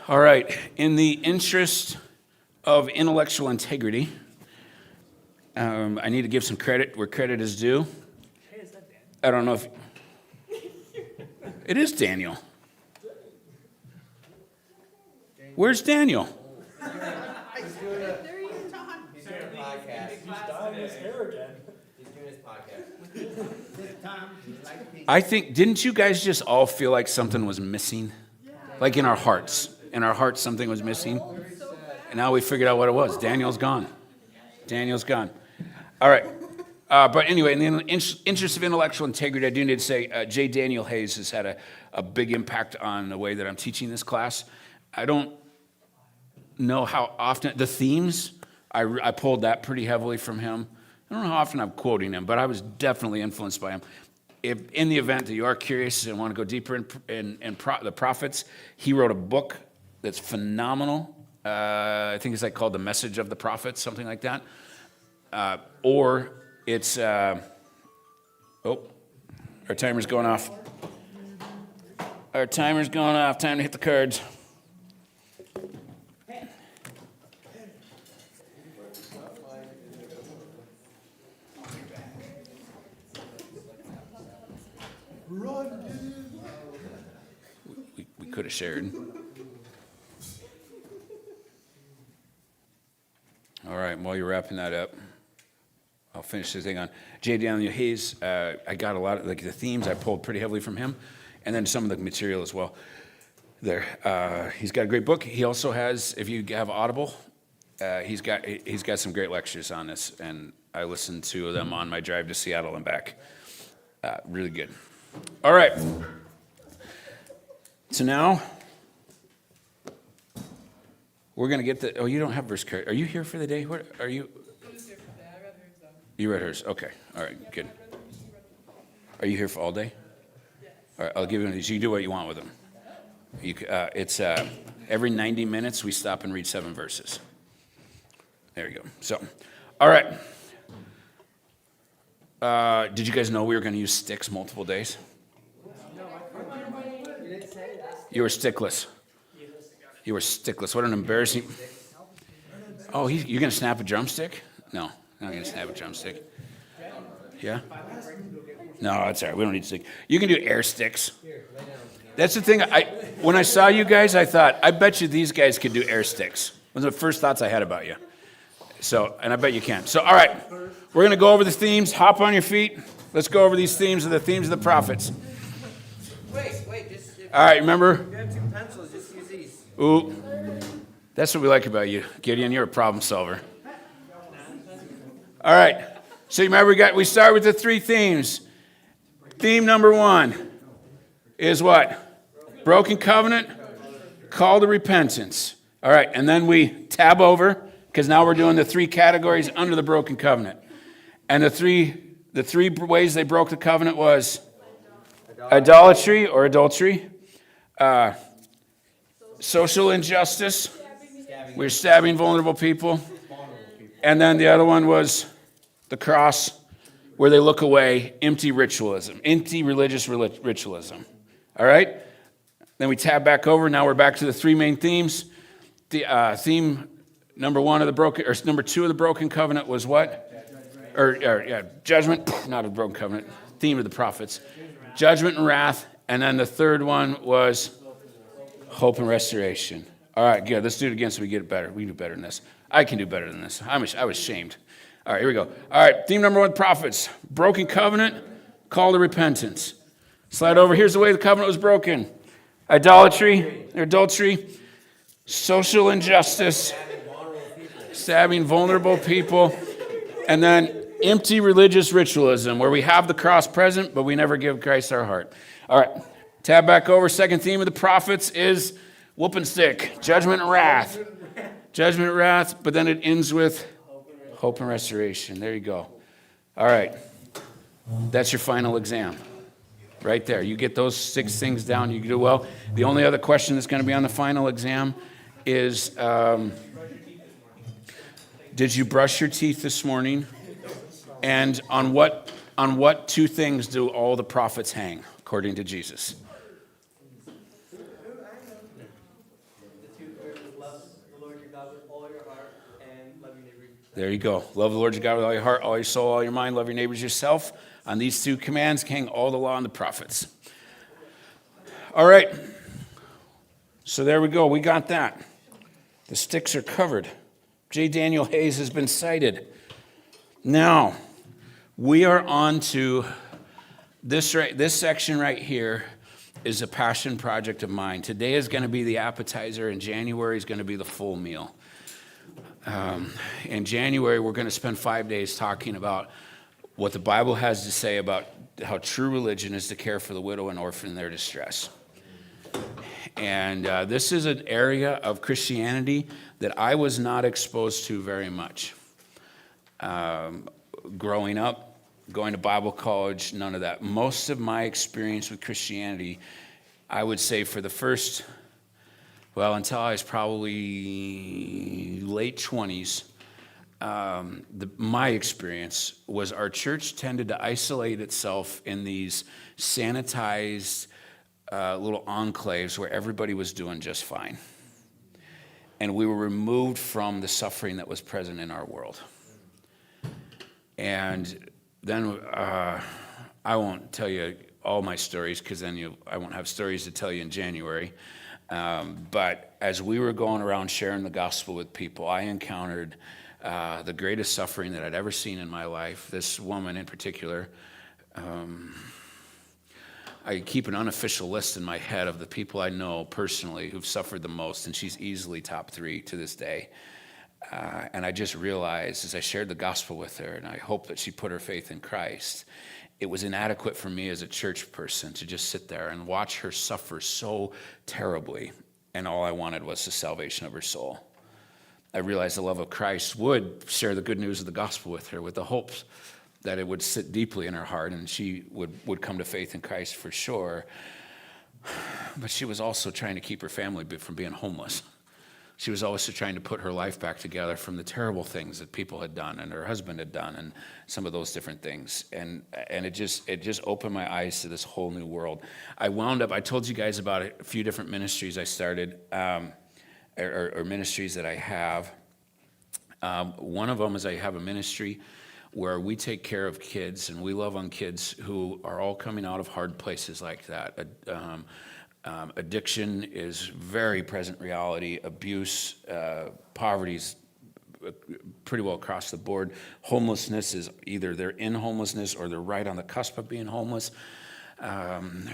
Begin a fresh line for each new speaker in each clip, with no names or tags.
All right. In the interest of intellectual integrity, I need to give some credit where credit is due. I don't know if... It is Daniel. Where's Daniel?
He's doing a podcast. He's dyeing his hair again. He's doing his podcast.
I think, didn't you guys just all feel like something was missing? Like in our hearts. In our hearts, something was missing. And now we figured out what it was. Daniel's gone. Daniel's gone. All right. But anyway, in the interest of intellectual integrity, I do need to say J. Daniel Hayes has had a big impact on the way that I'm teaching this class. I don't know how often, the themes, I pulled that pretty heavily from him. I don't know how often I'm quoting him, but I was definitely influenced by him. If in the event that you are curious and want to go deeper in the prophets, he wrote a book that's phenomenal. I think it's like called The Message of the Prophets, something like that. Or it's, our timer's going off. Our timer's going off. Time to hit the cards. We could have shared. All right, while you're wrapping that up, I'll finish this thing on J. Daniel Hayes. I got a lot of, like, the themes I pulled pretty heavily from him, and then some of the material as well. There, he's got a great book. He also has, if you have Audible, he's got some great lectures on this, and I listened to them on my drive to Seattle and back. Really good. All right. So now we're going to get the, you don't have verse card. Are you here for the day? What are you?
I was here for the day. I read hers though.
You read hers? Okay. All right, good. Are you here for all day?
Yes.
All right, I'll give you one of these. You can do what you want with them. It's every 90 minutes we stop and read 7 verses. There you go. So, all right. Did you guys know we were going to use sticks multiple days? You were stickless. You were stickless. What an embarrassing... Oh, you're going to snap a drumstick? No, I'm not going to snap a drumstick. Yeah? No, that's all right. We don't need to stick. You can do air sticks. That's the thing. When I saw you guys, I thought, I bet you these guys could do air sticks. One of the first thoughts I had about you. So, and I bet you can. So, all right. We're going to go over the themes. Hop on your feet. Let's go over these themes of the themes of the prophets.
Wait, just...
All right, remember?
If you have 2 pencils, just use these.
Ooh. That's what we like about you, Gideon. You're a problem solver. All right. So you remember we start with the 3 themes. Theme number 1 is what? Broken covenant, call to repentance. All right, and then we tab over, because now we're doing the 3 categories under the broken covenant. And the three ways they broke the covenant was idolatry or adultery, social injustice, we're stabbing vulnerable people, and then the other one was the cross, where they look away, empty ritualism, empty religious ritualism. All right? Then we tab back over. Now we're back to the 3 main themes. The theme number 2 of the broken covenant was what? Judgment, not a broken covenant. Theme of the prophets. Judgment and wrath. And then the third one was hope and restoration. All right, good. Let's do it again so we get it better. We can do better than this. I can do better than this. I was shamed. All right, here we go. All right, theme number 1, prophets. Broken covenant, call to repentance. Slide over. Here's the way the covenant was broken. Adultery, social injustice, stabbing vulnerable people, and then empty religious ritualism, where we have the cross present, but we never give Christ our heart. All right, tab back over. Second theme of the prophets is whooping stick, judgment and wrath. Judgment and wrath, but then it ends with hope and restoration. There you go. All right, that's your final exam. Right there. You get those 6 things down, you do well. The only other question that's going to be on the final exam is, did you brush your teeth this morning? And on what 2 things do all the prophets hang, according to Jesus?
God with all your heart and love your neighbor.
There you go. Love the Lord your God with all your heart, all your soul, all your mind. Love your neighbors yourself. On these two commands hang all the law and the prophets. All right. So there we go. We got that. The sticks are covered. J. Daniel Hayes has been cited. Now, we are on to this section right here is a passion project of mine. Today is going to be the appetizer, and January is going to be the full meal. In January, we're going to spend 5 days talking about what the Bible has to say about how true religion is to care for the widow and orphan in their distress. And this is an area of Christianity that I was not exposed to very much. Growing up, going to Bible college, none of that. Most of my experience with Christianity, I would say for the first, until I was probably late 20s, my experience was our church tended to isolate itself in these sanitized little enclaves where everybody was doing just fine. And we were removed from the suffering that was present in our world. And then I won't tell you all my stories because then I won't have stories to tell you in January. But as we were going around sharing the gospel with people, I encountered the greatest suffering that I'd ever seen in my life. This woman in particular, I keep an unofficial list in my head of the people I know personally who've suffered the most, and she's easily top 3 to this day. And I just realized as I shared the gospel with her, and I hope that she put her faith in Christ, it was inadequate for me as a church person to just sit there and watch her suffer so terribly, and all I wanted was the salvation of her soul. I realized the love of Christ would share the good news of the gospel with her with the hopes that it would sit deeply in her heart and she would come to faith in Christ for sure. But she was also trying to keep her family from being homeless. She was also trying to put her life back together from the terrible things that people had done and her husband had done and some of those different things. And it just opened my eyes to this whole new world. I told you guys about a few different ministries I started, or ministries that I have. One of them is I have a ministry where we take care of kids and we love on kids who are all coming out of hard places like that. Addiction is very present reality. Abuse, poverty's pretty well across the board. Homelessness is either they're in homelessness or they're right on the cusp of being homeless.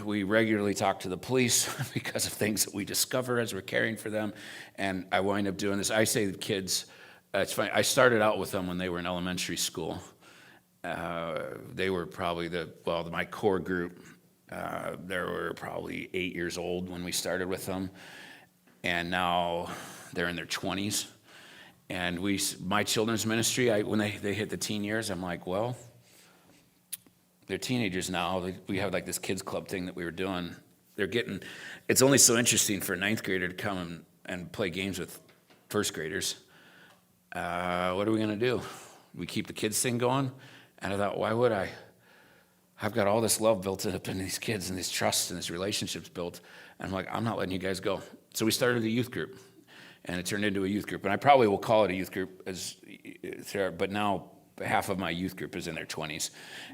We regularly talk to the police because of things that we discover as we're caring for them. And I wind up doing this. I say to kids, it's funny, I started out with them when they were in elementary school. They were probably my core group. They were probably 8 years old when we started with them, and now they're in their 20s. And my children's ministry, when they hit the teen years, I'm like, well, they're teenagers now. We have like this kids club thing that we were doing. It's only so interesting for a 9th grader to come and play games with first graders. What are we going to do? We keep the kids thing going? And I thought, why would I? I've got all this love built up in these kids and this trust and this relationships built. And I'm like, I'm not letting you guys go. So we started a youth group, and it turned into a youth group. And I probably will call it a youth group, but now half of my youth group is in their 20s,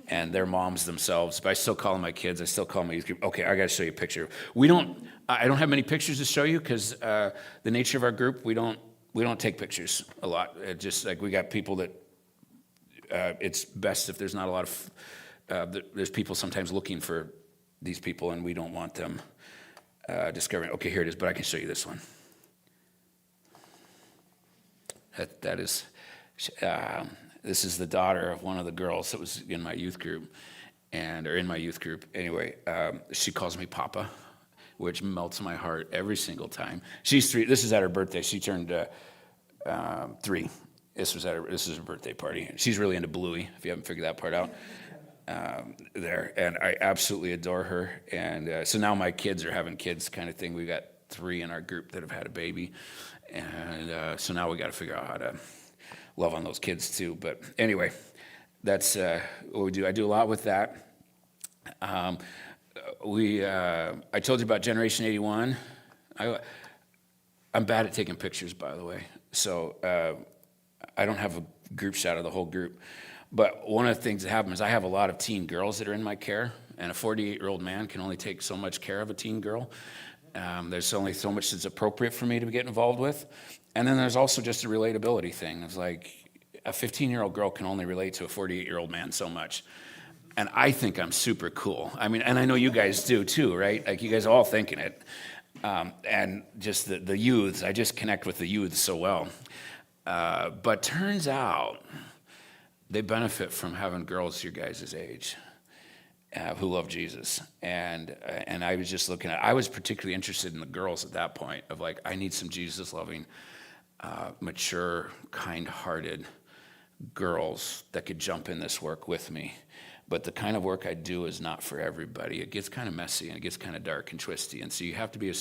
and they're moms themselves. But I still call them my kids. I still call them my youth group. Okay, I got to show you a picture. I don't have many pictures to show you because the nature of our group, we don't take pictures a lot. It just like we got people that it's best if there's not a lot of there's people sometimes looking for these people, and we don't want them discovering. Okay, here it is, but I can show you this one. That is, this is the daughter of one of the girls that was in my youth group, Anyway, she calls me Papa, which melts my heart every single time. She's 3. This is at her birthday. She turned 3. This is her birthday party. She's really into Bluey, if you haven't figured that part out. And I absolutely adore her. And so now my kids are having kids kind of thing. We got 3 in our group that have had a baby. And so now we got to figure out how to love on those kids too. But anyway, that's what we do. I do a lot with that. I told you about Generation 81. I'm bad at taking pictures, by the way. So I don't have a group shot of the whole group. But one of the things that happened is I have a lot of teen girls that are in my care, and a 48-year-old man can only take so much care of a teen girl. There's only so much that's appropriate for me to get involved with. And then there's also just a relatability thing. It's like a 15-year-old girl can only relate to a 48-year-old man so much. And I think I'm super cool. I mean, and I know you guys do too, right? Like you guys are all thinking it. And just the youths, I just connect with the youths so well. But turns out they benefit from having girls your guys' age who love Jesus. And I was just looking I was particularly interested in the girls at that point of like, I need some Jesus-loving, mature, kind-hearted girls that could jump in this work with me. But the kind of work I do is not for everybody. It gets kind of messy and it gets kind of dark and twisty. And so you have to be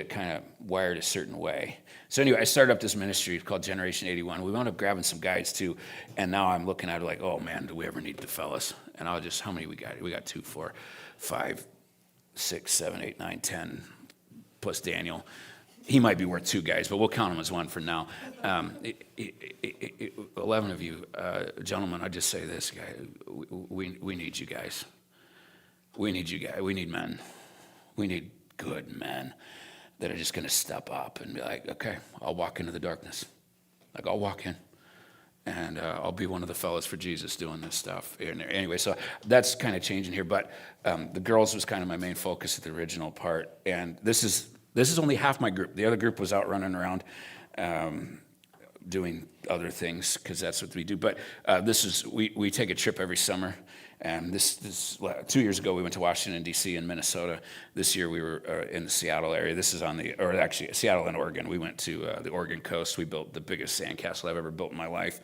kind of wired a certain way. So anyway, I started up this ministry called Generation 81. We wound up grabbing some guides too. And now I'm looking at it like, oh man, do we ever need the fellas? And how many we got? We got 2, 4, 5, 6, 7, 8, 9, 10, plus Daniel. He might be worth 2 guys, but we'll count him as 1 for now. 11 of you, gentlemen, I just say this, guy. We need you guys. We need you guys. We need men. We need good men that are just going to step up and be like, okay, I'll walk into the darkness. Like, I'll walk in, and I'll be one of the fellas for Jesus doing this stuff. Anyway, so that's kind of changing here. But the girls was kind of my main focus at the original part. And this is only half my group. The other group was out running around doing other things because that's what we do. But we take a trip every summer. And this 2 years ago, we went to Washington, D.C. and Minnesota. This year, we were in the Seattle area. This is Seattle and Oregon. We went to the Oregon coast. We built the biggest sandcastle I've ever built in my life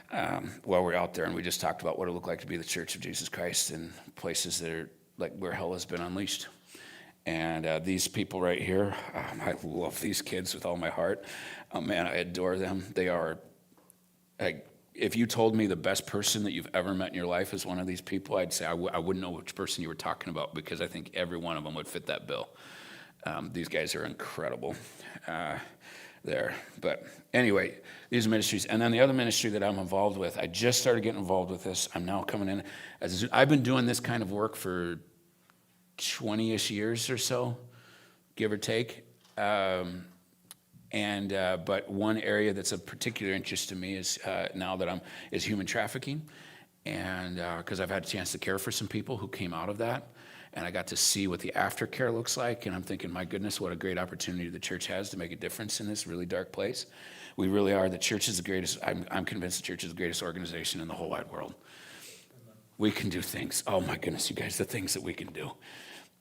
while we were out there. And we just talked about what it looked like to be the Church of Jesus Christ in places that are like where hell has been unleashed. And these people right here, I love these kids with all my heart. Man, I adore them. They are, if you told me the best person that you've ever met in your life is one of these people, I'd say I wouldn't know which person you were talking about because I think every one of them would fit that bill. These guys are incredible there. But anyway, these ministries. And then the other ministry that I'm involved with, I just started getting involved with this. I'm now coming in. I've been doing this kind of work for 20-ish years or so, give or take. But one area that's of particular interest to me is now that is human trafficking, and because I've had a chance to care for some people who came out of that, and I got to see what the aftercare looks like, and I'm thinking, my goodness, what a great opportunity the church has to make a difference in this really dark place. We really are. The church is the greatest. I'm convinced the church is the greatest organization in the whole wide world. We can do things. Oh my goodness, you guys, the things that we can do.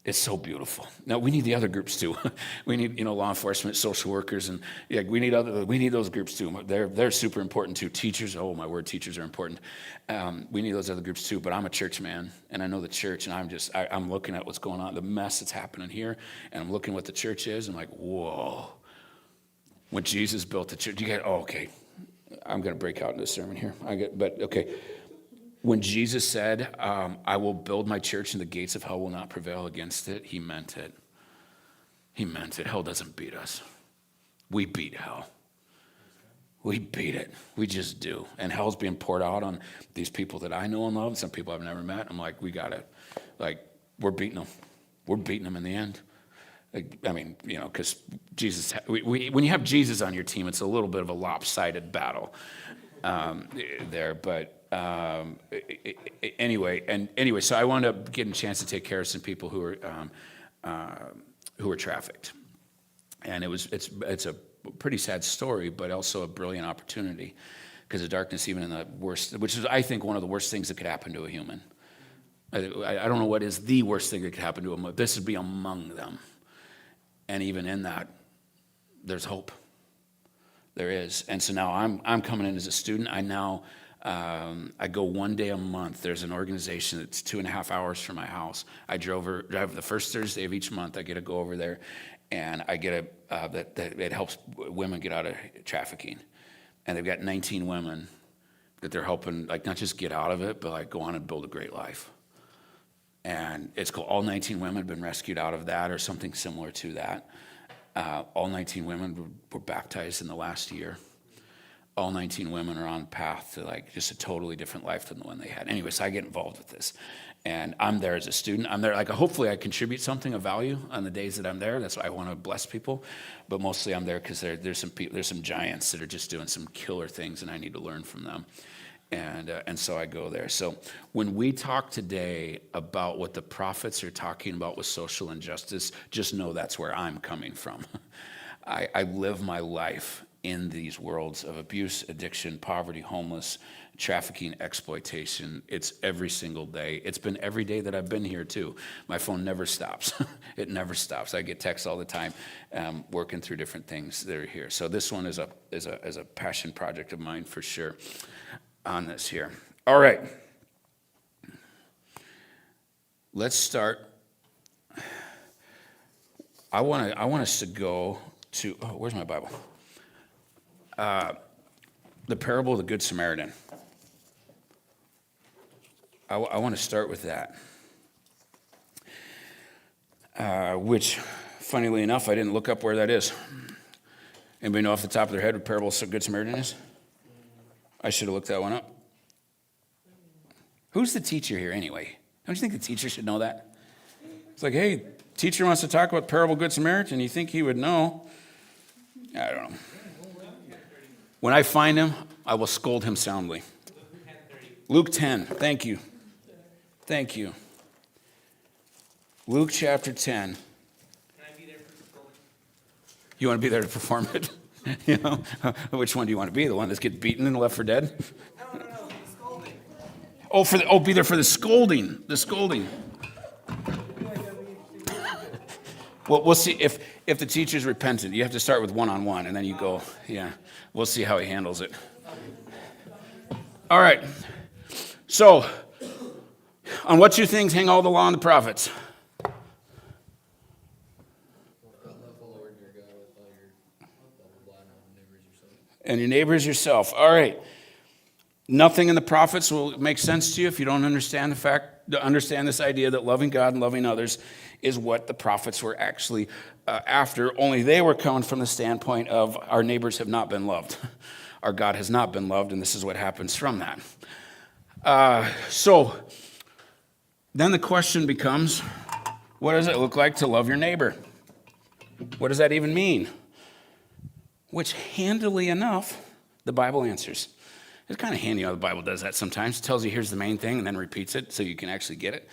It's so beautiful. Now we need the other groups too. We need, law enforcement, social workers, and we need those groups too. They're super important too. Teachers, oh my word, teachers are important. We need those other groups too. But I'm a church man, and I know the church, and I'm looking at what's going on, the mess that's happening here, and I'm looking what the church is. I'm like, whoa. When Jesus built the church, okay. I'm going to break out into a sermon here. Okay. When Jesus said, I will build my church and the gates of hell will not prevail against it, he meant it. He meant it. Hell doesn't beat us. We beat hell. We beat it. We just do. And hell's being poured out on these people that I know and love, some people I've never met. I'm like, we're beating them. We're beating them in the end. Because Jesus, when you have Jesus on your team, it's a little bit of a lopsided battle there, but anyway, so I wound up getting a chance to take care of some people who were trafficked, and it's a pretty sad story, but also a brilliant opportunity, because the darkness, even in the worst, which is I think one of the worst things that could happen to a human. I don't know what is the worst thing that could happen to them, but this would be among them, and even in that, there's hope. There is, and so now I'm coming in as a student. I go 1 day a month. There's an organization that's 2.5 hours from my house. I drive the first Thursday of each month. I get to go over there, and I get that it helps women get out of trafficking. And they've got 19 women that they're helping, not just get out of it, but go on and build a great life. And it's cool. All 19 women have been rescued out of that or something similar to that. All 19 women were baptized in the last year. All 19 women are on path to like just a totally different life than the one they had. Anyway, so I get involved with this. And I'm there as a student. I'm there, like, hopefully I contribute something of value on the days that I'm there. That's why I want to bless people. But mostly I'm there because there's some giants that are just doing some killer things, and I need to learn from them. And so I go there. So when we talk today about what the prophets are talking about with social injustice, just know that's where I'm coming from. I live my life in these worlds of abuse, addiction, poverty, homeless, trafficking, exploitation. It's every single day. It's been every day that I've been here too. My phone never stops. It never stops. I get texts all the time, working through different things that are here. So this one is a passion project of mine for sure on this here. All right. Let's start. I want us to go to, where's my Bible? The parable of the Good Samaritan. I want to start with that. Which, funnily enough, I didn't look up where that is. Anybody know off the top of their head what parable of the Good Samaritan is? I should have looked that one up. Who's the teacher here anyway? Don't you think the teacher should know that? It's like, hey, teacher wants to talk about parable of Good Samaritan. You think he would know? I don't know. When I find him, I will scold him soundly. Luke 10. Thank you. Thank you. Luke chapter 10.
Can I be there for the scolding?
You want to be there to perform it? You know, which one do you want to be? The one that gets beaten and left for dead?
No, the scolding.
Be there for the scolding. The scolding. Well, we'll see if the teacher's repentant. You have to start with one-on-one, and then you go, yeah. We'll see how he handles it. All right. So, on what two things hang all the law and the prophets?
Love the Lord your God with all your blah, blah, blah, and neighbors yourself.
And your neighbors yourself. All right. Nothing in the prophets will make sense to you if you don't understand this idea that loving God and loving others is what the prophets were actually after, only they were coming from the standpoint of our neighbors have not been loved. Our God has not been loved, and this is what happens from that. So then the question becomes, what does it look like to love your neighbor? What does that even mean? Which, handily enough, the Bible answers. It's kind of handy how the Bible does that sometimes. It tells you here's the main thing and then repeats it so you can actually get it.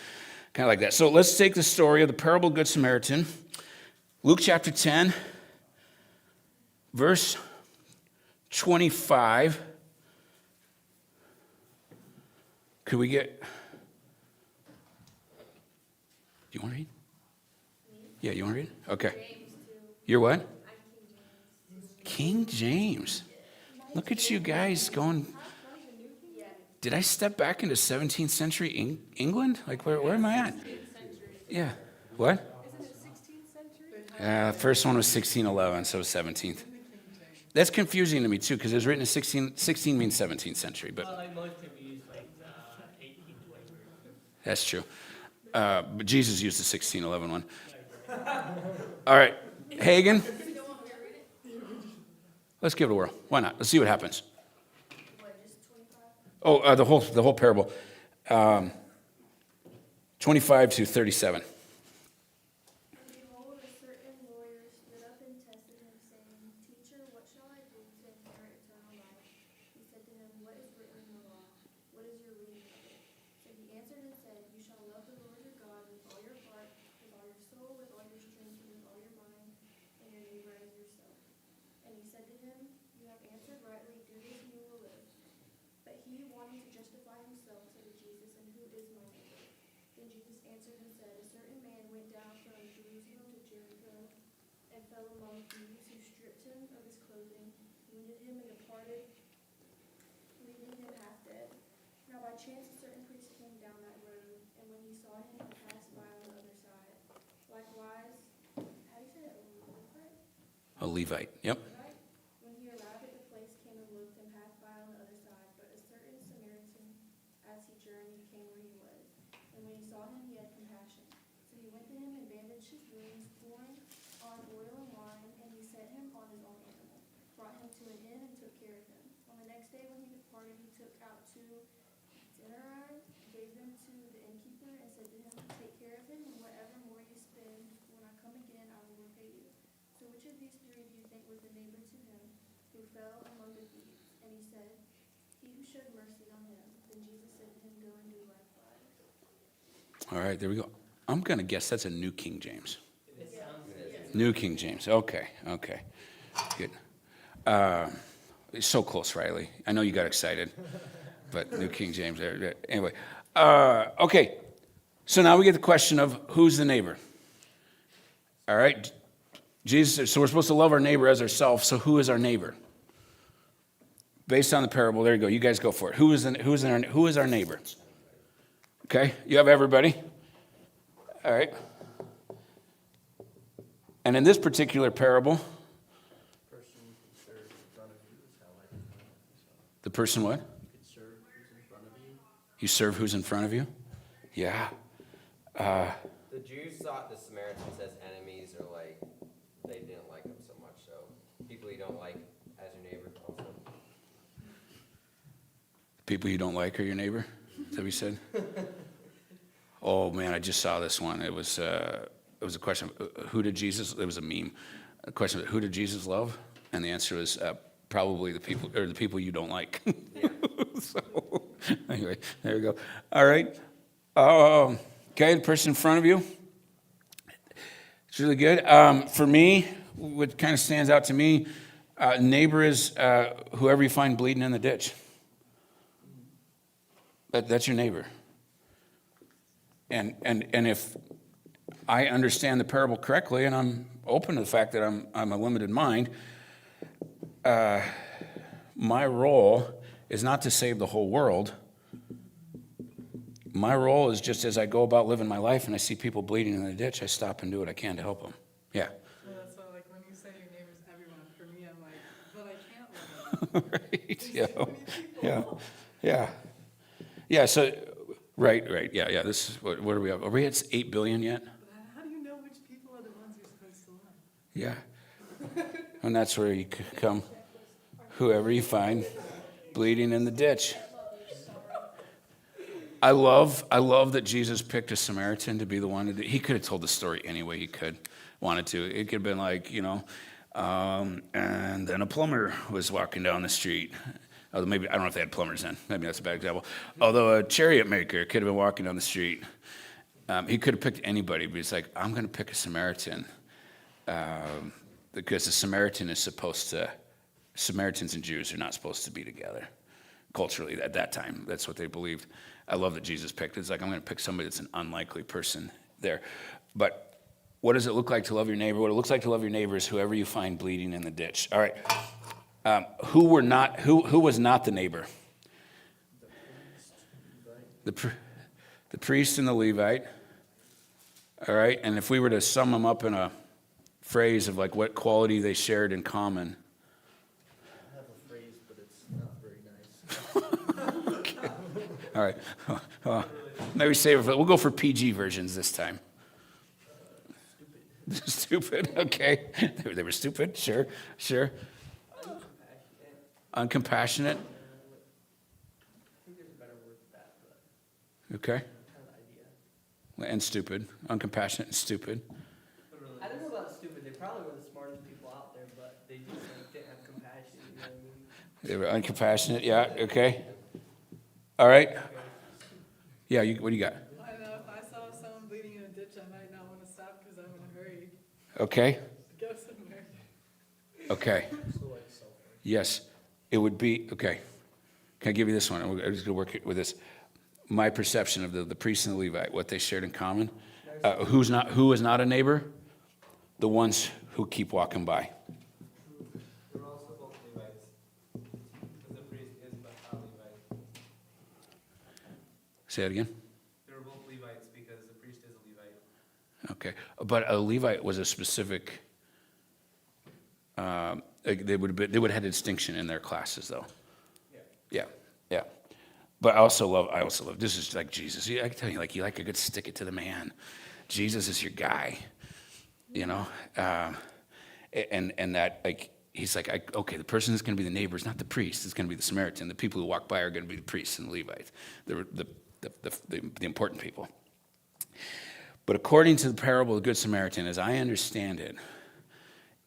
Kind of like that. So let's take the story of the parable of Good Samaritan. Luke chapter 10, verse 25. Could we get... Do you want to read? Yeah, you want to read? Okay. You're what? King James. Look at you guys going... Did I step back into 17th century England? Like, where am I at? Yeah. What?
Isn't it 16th century?
First one was 1611, so 17th. That's confusing to me, too, because it was written in 16 means 17th century, but
Like most people use 1820.
that's true. But Jesus used the 1611 one. All right. Hagen? Let's give it a whirl. Why not? Let's see what happens. Oh, the whole parable, 25 to 37.
Behold, a certain lawyer stood up and tested him, saying, Teacher, what shall I do to inherit eternal life? He said to him, What is written in the law? What is your reading of it? So he answered and said, You shall love the Lord your God with all your heart, with all your soul, with all your strength, and with all your mind, and your neighbor as yourself. And he said to him, You have answered rightly, do this and you will live. But he, wanting to justify himself, said to Jesus, And who is my neighbor? Then Jesus answered and said, A certain man went down from Jerusalem to Jericho, and fell among thieves who stripped him of his clothing, wounded him, and departed, leaving him half dead. Now by chance a certain priest came down that road, and when he saw him, he passed by on the other side. Likewise, how do you say that? Levite?
A Levite. Yep.
Right? When he arrived at the place, came and looked, and passed by on the other side. But a certain Samaritan, as he journeyed, came where he was. And when he saw him, he had compassion. So he went to him and bandaged his wounds, pouring on oil and wine, denarii, gave them to the innkeeper, and said to him, take care of him, and whatever more you spend, when I come again, I will repay you. So which of these three do you think was the neighbor to him who fell among the thieves? And he said, he who showed mercy on him. Then Jesus said to him, go and do likewise.
All right, there we go. I'm going to guess that's a New King James.
It sounds,
New King James. Okay. Good. It's so close, Riley. I know you got excited, but New King James. Anyway. Okay. So now we get the question of who's the neighbor. All right. Jesus. So we're supposed to love our neighbor as ourselves. So who is our neighbor? Based on the parable, there you go. You guys go for it. Who is our neighbor? Okay. You have everybody. All right. And in this particular parable, the person what? You serve who's in front of you? Yeah.
The Jews thought the Samaritans as enemies, or like they didn't like them so much. So people you don't like as your neighbor also.
People you don't like are your neighbor? Is that what you said? Oh man, I just saw this one. It was a question of who did Jesus? It was a meme. A question of who did Jesus love? And the answer was probably the people you don't like.
Yeah.
So anyway, there you go. All right. Okay, the person in front of you. It's really good. For me, what kind of stands out to me, neighbor is whoever you find bleeding in the ditch. That's your neighbor. And if I understand the parable correctly, and I'm open to the fact that I'm a limited mind, my role is not to save the whole world. My role is just as I go about living my life and I see people bleeding in the ditch, I stop and do what I can to help them. Yeah.
Well, that's why, like, when you say your neighbor's everyone, for me, I'm like, but I can't love them.
Right.
There's so many people.
Yeah. So, right. Yeah. This is what are we at? Are we at 8 billion yet?
But how do you know which people are the ones you're supposed to love?
Yeah. And that's where you come, whoever you find bleeding in the ditch. I love that Jesus picked a Samaritan to be the one. He could have told the story any way he wanted to. It could have been like, and then a plumber was walking down the street. Although maybe, I don't know if they had plumbers then. Maybe that's a bad example. Although a chariot maker could have been walking down the street. He could have picked anybody, but he's like, I'm going to pick a Samaritan. Because the Samaritan is Samaritans and Jews are not supposed to be together. Culturally, at that time, that's what they believed. I love that Jesus picked. It's like, I'm going to pick somebody that's an unlikely person there. But what does it look like to love your neighbor? What it looks like to love your neighbor is whoever you find bleeding in the ditch. All right. Who was not the neighbor? The priest and the Levite. All right. And if we were to sum them up in a phrase of like what quality they shared in common.
I have a phrase, but it's not very nice.
All right. Maybe save it. We'll go for PG versions this time. Stupid. Okay. They were stupid. Sure. Uncompassionate.
I think there's a better word for that, but
Okay.
kind of the idea.
And stupid. Uncompassionate and stupid.
But really,
I don't know about stupid. They probably were the smartest people out there, but they just like, didn't have compassion. You know what I mean?
They were uncompassionate. Yeah. Okay. All right. Yeah. What do you got?
I know if I saw someone bleeding in a ditch, I might not want to stop because I'm in a hurry
Okay.
to go somewhere.
Okay. Yes. It would be, okay. Can I give you this one? I'm just going to work with this. My perception of the priest and the Levite, what they shared in common. Who is not a neighbor? The ones who keep walking by.
They're also both Levites, because the priest is but a Levite.
Say that again?
They were both Levites because the priest is a Levite.
Okay. But a Levite was a specific, they would have had a distinction in their classes though. Yeah. But I also love, this is like Jesus. I can tell you, like, you like a good stick it to the man. Jesus is your guy, and that, like, he's like, okay, the person that's going to be the neighbor is not the priest. It's going to be the Samaritan. The people who walk by are going to be the priests and the Levites, the important people. But according to the parable of the Good Samaritan, as I understand it,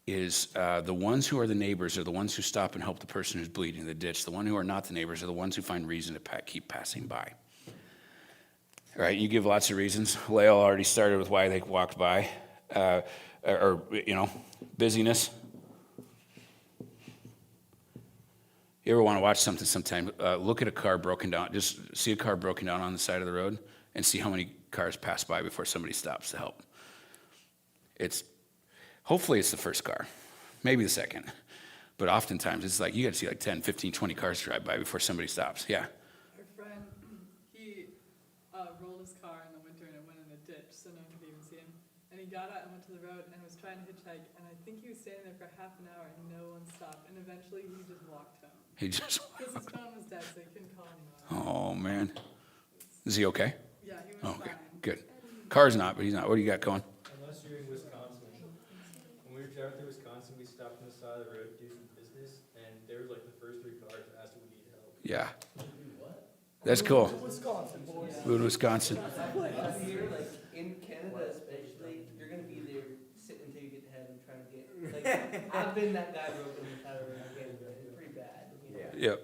is the ones who are the neighbors are the ones who stop and help the person who's bleeding in the ditch. The ones who are not the neighbors are the ones who find reason to keep passing by. All right, you give lots of reasons. Lael already started with why they walked by, busyness. You ever want to watch something sometime? Look at a car broken down. Just see a car broken down on the side of the road and see how many cars pass by before somebody stops to help. Hopefully it's the first car, maybe the second. But oftentimes it's like you got to see like 10, 15, 20 cars drive by before somebody stops. Yeah.
Our friend, he rolled his car in the winter and it went in a ditch, so no one could even see him. And he got out and went to the road and was trying to hitchhike, and I think he was standing there for half an hour and no one stopped. And eventually he just walked home. Because his phone was dead, so he couldn't call anyone.
Oh, man. Is he okay?
Yeah, he was
Okay,
fine.
good. Car's not, but he's not. What do you got going?
Unless you're in Wisconsin. When we were driving through Wisconsin, we stopped on the side of the road to do some business, and there was like the first 3 cars asked if we needed help.
Yeah. That's cool.
Wisconsin, boys.
Move to Wisconsin.
Up here, like, in Canada especially, you're gonna be there sitting until you get to heaven trying to get, like, I've been that guy broken in the title again, but it's pretty bad. You know?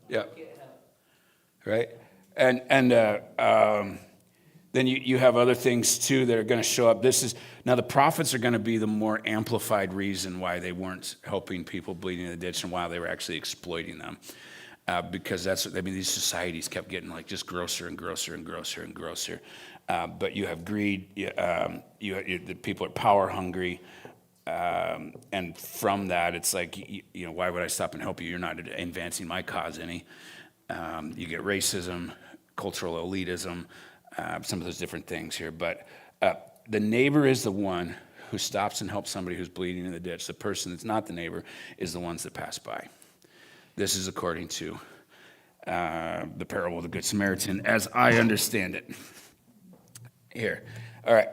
Yep.
Get help.
Right? And then you have other things too that are going to show up. Now the prophets are going to be the more amplified reason why they weren't helping people bleeding in the ditch and why they were actually exploiting them. Because these societies kept getting like just grosser and grosser and grosser and grosser. But you have greed, the people are power hungry. And from that, it's like, why would I stop and help you? You're not advancing my cause any. You get racism, cultural elitism, some of those different things here. But the neighbor is the one who stops and helps somebody who's bleeding in the ditch. The person that's not the neighbor is the ones that pass by. This is according to the parable of the Good Samaritan, as I understand it. Here. All right.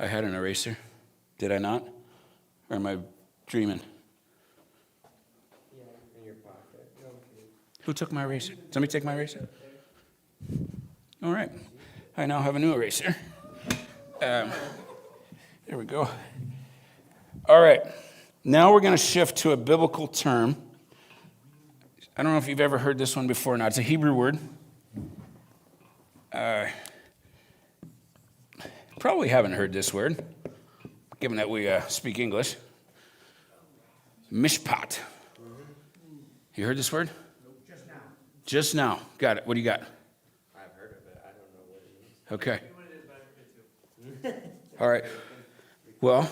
I had an eraser. Did I not? Or am I dreaming?
Yeah, in your pocket. Okay.
Who took my eraser? Somebody take my eraser? All right. I now have a new eraser. There we go. All right. Now we're going to shift to a biblical term. I don't know if you've ever heard this one before or not. It's a Hebrew word. Probably haven't heard this word, given that we speak English. Mishpat. You heard this word? Just now. Just now. Got it. What do you got?
I've heard of it. I don't know what it is.
Okay.
What it is, but I forget too.
All right. Well,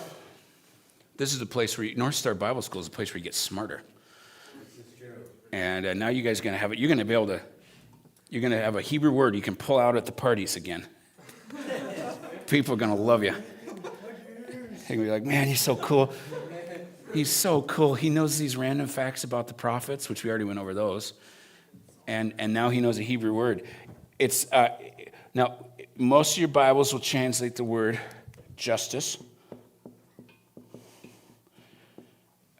this is a place where North Star Bible School is a place where you get smarter. And now you guys are going to have it. You're going to be able to. You're going to have a Hebrew word you can pull out at the parties again. People are going to love you. They're going to be like, man, he's so cool. He's so cool. He knows these random facts about the prophets, which we already went over those. And now he knows a Hebrew word. It's now, most of your Bibles will translate the word justice.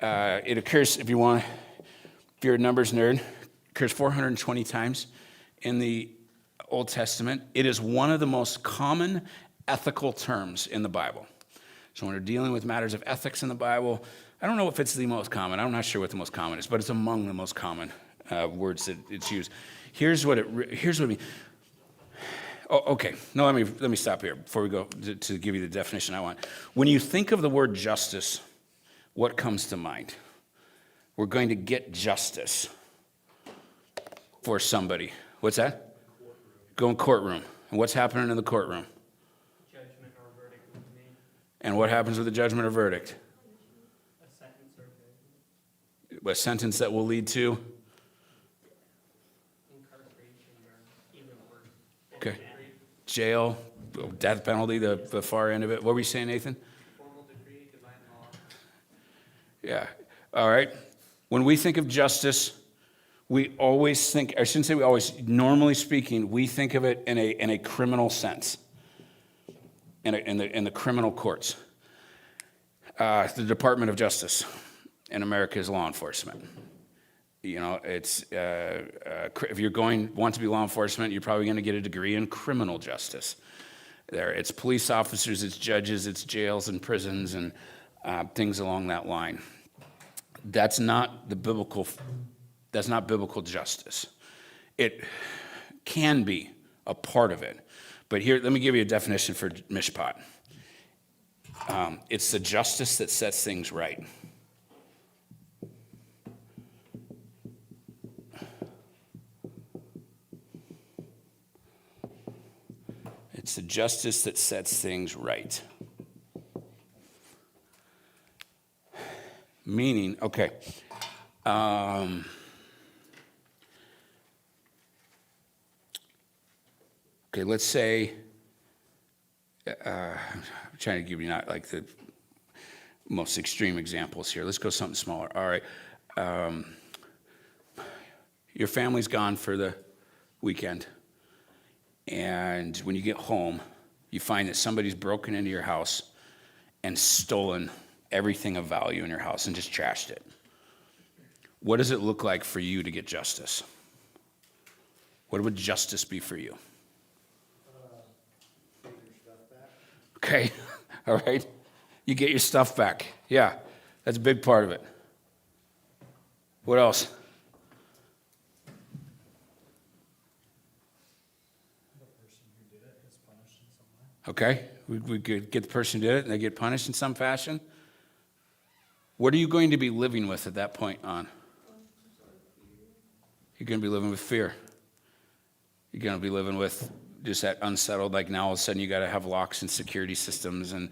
It occurs, if you're a numbers nerd, occurs 420 times in the Old Testament. It is one of the most common ethical terms in the Bible. So when we're dealing with matters of ethics in the Bible, I don't know if it's the most common. I'm not sure what the most common is, but it's among the most common words that it's used. Here's what it means. Oh, okay. No, let me stop here before we go to give you the definition I want. When you think of the word justice, what comes to mind? We're going to get justice for somebody. What's that? Go in courtroom. And what's happening in the courtroom?
Judgment or verdict was made.
And what happens with the judgment or verdict?
A sentence or judgment.
A sentence that will lead to?
Incarceration or even worse.
Okay. Jail, death penalty, the far end of it. What were you saying, Nathan?
Formal decree, divine law.
Yeah. All right. When we think of justice, we always think, I shouldn't say we always, normally speaking, we think of it in a criminal sense, in the criminal courts. The Department of Justice in America is law enforcement. You know, it's if you're want to be law enforcement, you're probably going to get a degree in criminal justice. There, it's police officers, it's judges, it's jails and prisons and things along that line. That's not biblical justice. It can be a part of it, but here, let me give you a definition for mishpat. It's the justice that sets things right. It's the justice that sets things right. Meaning, okay. Okay, let's say, I'm trying to give you not like the most extreme examples here. Let's go something smaller. All right. Your family's gone for the weekend. And when you get home, you find that somebody's broken into your house and stolen everything of value in your house and just trashed it. What does it look like for you to get justice? What would justice be for you?
Take your stuff back.
Okay, all right. You get your stuff back. Yeah, that's a big part of it. What else? Okay, we could get the person who did it and they get punished in some fashion. What are you going to be living with at that point on? You're going to be living with fear. You're going to be living with just that unsettled, like now all of a sudden you got to have locks and security systems and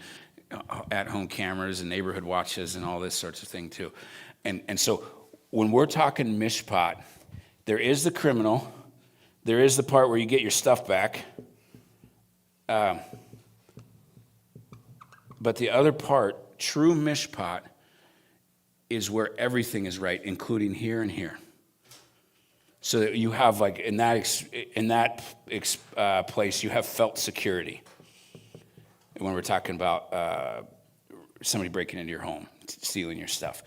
at-home cameras and neighborhood watches and all this sorts of thing too. And so when we're talking mishpat, there is the criminal, there is the part where you get your stuff back. But the other part, true mishpat, is where everything is right, including here and here. So that you have, like, in that place, you have felt security. When we're talking about somebody breaking into your home, stealing your stuff.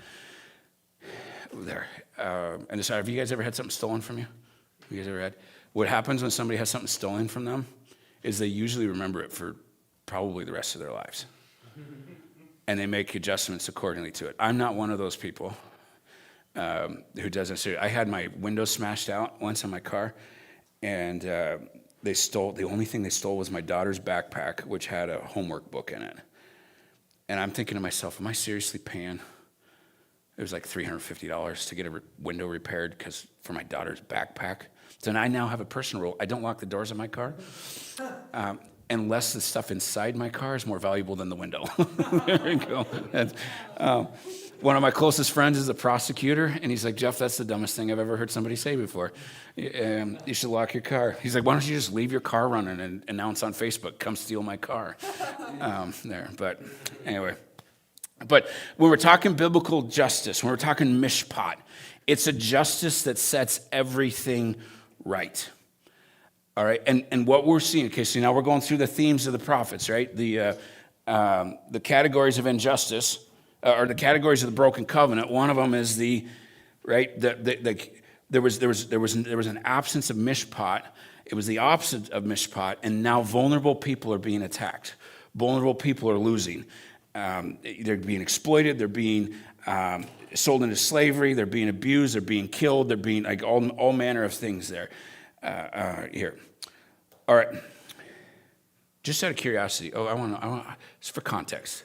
There. And sorry, have you guys ever had something stolen from you? Have you guys ever had? What happens when somebody has something stolen from them is they usually remember it for probably the rest of their lives. And they make adjustments accordingly to it. I'm not one of those people who doesn't see it. I had my window smashed out once on my car, and the only thing they stole was my daughter's backpack, which had a homework book in it. And I'm thinking to myself, am I seriously paying? It was like $350 to get a window repaired for my daughter's backpack. So I now have a personal rule. I don't lock the doors of my car. Unless the stuff inside my car is more valuable than the window. There we go. One of my closest friends is a prosecutor, and he's like, Jeff, that's the dumbest thing I've ever heard somebody say before. You should lock your car. He's like, why don't you just leave your car running and announce on Facebook, come steal my car? But anyway. But when we're talking biblical justice, when we're talking mishpat, it's a justice that sets everything right. All right, and what we're seeing, okay, so now we're going through the themes of the prophets, right? The categories of injustice, or the categories of the broken covenant. One of them is there was an absence of mishpat. It was the opposite of mishpat, and now vulnerable people are being attacked. Vulnerable people are losing. They're being exploited. They're being sold into slavery. They're being abused. They're being killed. They're being like all manner of things there. Here. All right. Just out of curiosity, I want just for context.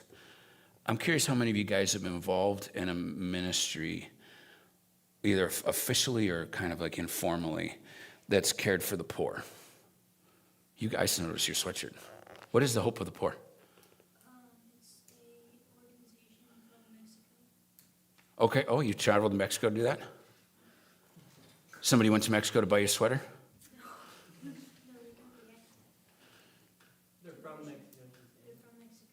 I'm curious how many of you guys have been involved in a ministry, either officially or kind of like informally, that's cared for the poor. You guys notice your sweatshirt. What is the Hope of the Poor?
It's a organization from Mexico.
Okay. Oh, you traveled to Mexico to do that? Somebody went to Mexico to buy you a sweater?
No, we come to Yakutat.
They're from Mexico.
They're from Mexico,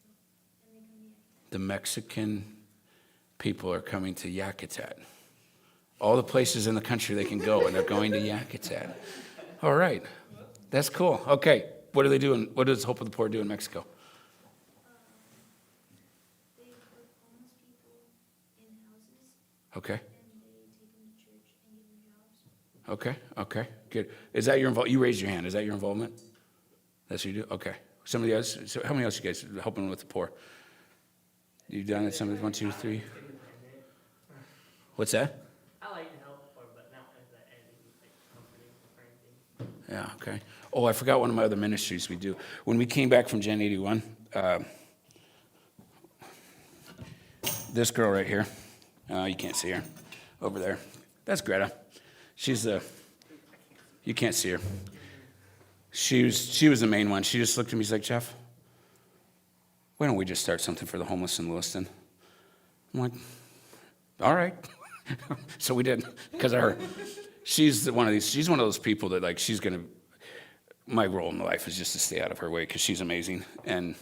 and they come to Yakutat.
The Mexican people are coming to Yakutat. All the places in the country they can go, and they're going to Yakutat. All right. That's cool. Okay. What are they doing? What does Hope of the Poor do in Mexico?
They put
Okay,
and they take them to church and give them jobs.
okay, good. Is that your involvement? You raised your hand. Is that your involvement? That's what you do? Okay. Some of the others, so how many else you guys are helping with the poor? You've done it, some of the 1, 2, 3?
Independent.
What's that?
I like to help, but not as an ending, like comforting or anything.
Yeah, okay. Oh, I forgot one of my other ministries we do. When we came back from Gen 81, this girl right here, you can't see her, over there. That's Greta. She's the, you can't see her. She was the main one. She just looked at me, she's like, Jeff, why don't we just start something for the homeless in Lewiston? I'm like, all right. So we did, because of her. She's one of those people that, like, my role in life is just to stay out of her way, because she's amazing, and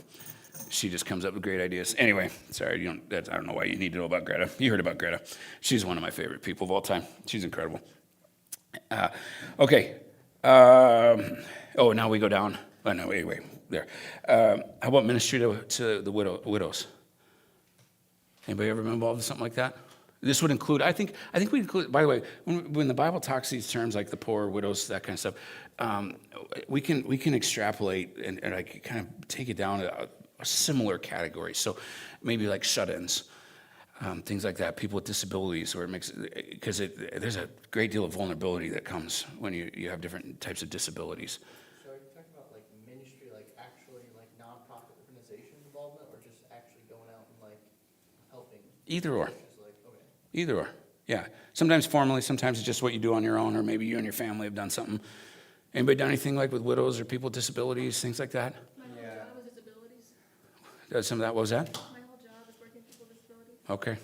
she just comes up with great ideas. Anyway, sorry, I don't know why you need to know about Greta. You heard about Greta. She's one of my favorite people of all time. She's incredible. Okay. Now we go down. Oh, no, wait, there. How about ministry to the widows? Anybody ever been involved in something like that? This would include, I think we include, by the way, when the Bible talks these terms like the poor, widows, that kind of stuff, we can extrapolate and like kind of take it down to a similar category. So maybe like shut-ins, things like that, people with disabilities, where it makes, because there's a great deal of vulnerability that comes when you have different types of disabilities.
So are you talking about like ministry, like actually like nonprofit organization involvement, or just actually going out and like helping?
Either or.
Just like, okay.
Either or, yeah. Sometimes formally, sometimes it's just what you do on your own, or maybe you and your family have done something. Anybody done anything like with widows or people with disabilities, things like that?
My whole job is disabilities.
Some of that, what was that?
My whole job is working with people with disabilities.
Okay,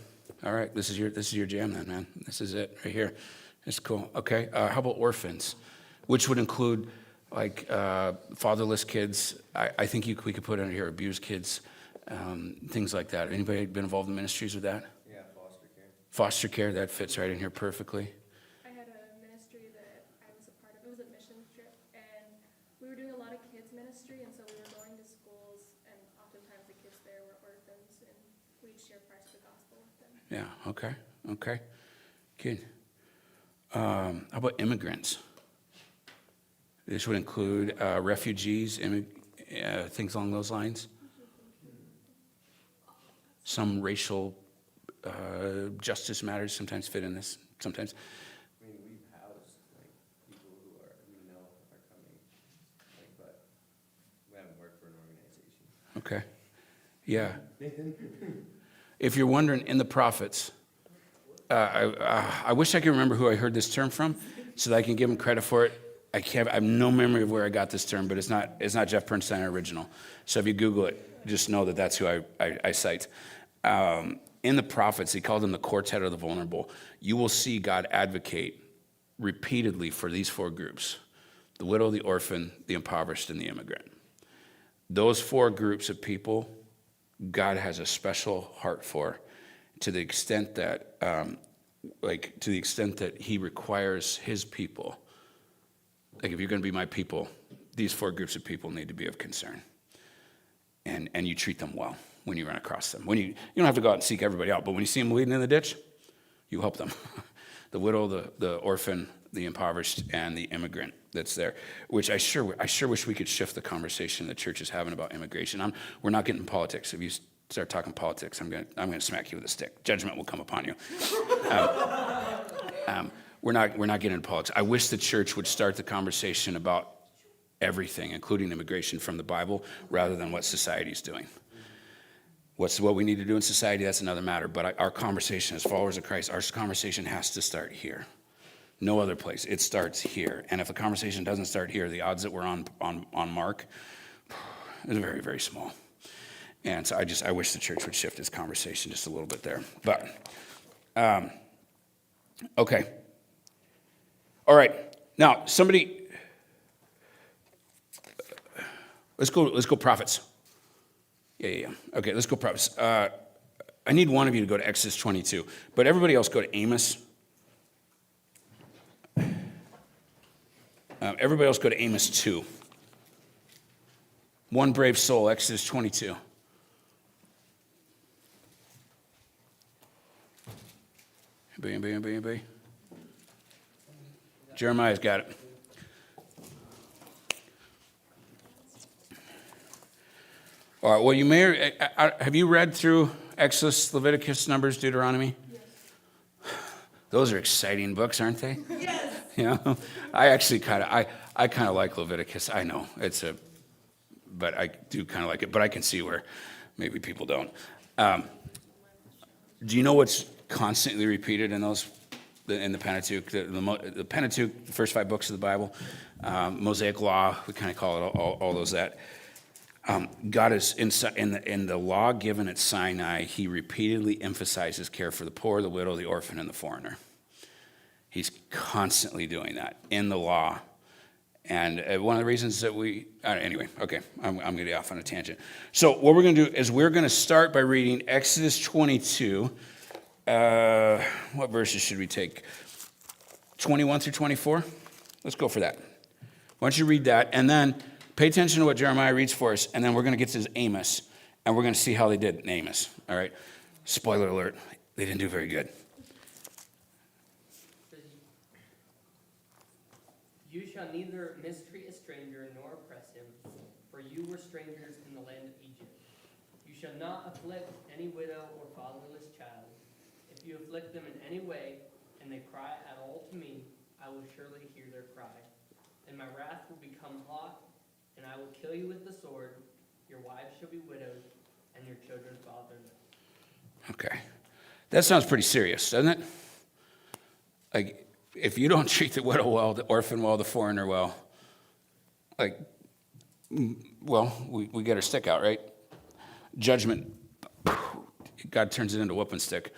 all right, this is your jam then, man. This is it, right here. It's cool, okay. How about orphans, which would include like fatherless kids. I think we could put in here abused kids, things like that. Anybody been involved in ministries with that?
Yeah, foster care.
Foster care, that fits right in here perfectly.
I had a ministry that I was a part of. It was a mission trip, and we were doing a lot of kids ministry, and so we were going to schools, and oftentimes the kids there were orphans, and we'd share parts of the gospel with them.
Yeah, okay, good. How about immigrants? This would include refugees, things along those lines. Some racial justice matters sometimes fit in this, sometimes.
I mean, we've housed, like, people who we know are coming, like, but we haven't worked for an organization.
Okay, yeah. If you're wondering, in the prophets, I wish I could remember who I heard this term from so that I can give him credit for it. I have no memory of where I got this term, but it's not Jeff Pernsteiner original. So if you Google it, just know that that's who I cite. In the prophets, he called them the quartet of the vulnerable. You will see God advocate repeatedly for these four groups: the widow, the orphan, the impoverished, and the immigrant. Those four groups of people, God has a special heart for, to the extent that, he requires his people. Like, if you're going to be my people, these four groups of people need to be of concern. And you treat them well when you run across them. When you don't have to go out and seek everybody out, but when you see them bleeding in the ditch, you help them. The widow, the orphan, the impoverished, and the immigrant that's there. Which I sure wish we could shift the conversation the church is having about immigration. We're not getting politics. If you start talking politics, I'm gonna smack you with a stick. Judgment will come upon you. We're not getting into politics. I wish the church would start the conversation about everything, including immigration, from the Bible, rather than what society's doing. What we need to do in society, that's another matter. But our conversation as followers of Christ, our conversation has to start here. No other place. It starts here. And if the conversation doesn't start here, the odds that we're on mark is very, very small. And so I wish the church would shift its conversation just a little bit there. But, okay. All right. Now, somebody, let's go prophets. Yeah. Okay, let's go prophets. I need one of you to go to Exodus 22, but everybody else go to Amos. Everybody else go to Amos 2. One brave soul, Exodus 22. Anybody? Jeremiah's got it. All right, well, you may, have you read through Exodus, Leviticus, Numbers, Deuteronomy?
Yes.
Those are exciting books, aren't they?
Yes.
You know, I actually I kind of like Leviticus. I know but I do kind of like it, but I can see where maybe people don't. Do you know what's constantly repeated in the Pentateuch? The Pentateuch, the first 5 books of the Bible, Mosaic Law, we kind of call it all those that. God is in the law given at Sinai, he repeatedly emphasizes care for the poor, the widow, the orphan, and the foreigner. He's constantly doing that in the law. And one of the reasons that anyway, okay, I'm going to get off on a tangent. So what we're going to do is we're going to start by reading Exodus 22. What verses should we take? 21 through 24? Let's go for that. Why don't you read that, and then pay attention to what Jeremiah reads for us, and then we're going to get to Amos, and we're going to see how they did in Amos. All right? Spoiler alert, they didn't do very good.
You shall neither mistreat a stranger nor oppress him, for you were strangers in the land of Egypt. You shall not afflict any widow or fatherless child. If you afflict them in any way, and they cry at all to me, I will surely hear their cry. And my wrath will become hot, and I will kill you with the sword. Your wives shall be widowed, and your children fatherless.
Okay. That sounds pretty serious, doesn't it? Like, if you don't treat the widow well, the orphan well, the foreigner well, we get our stick out, right? Judgment, God turns it into a whooping stick,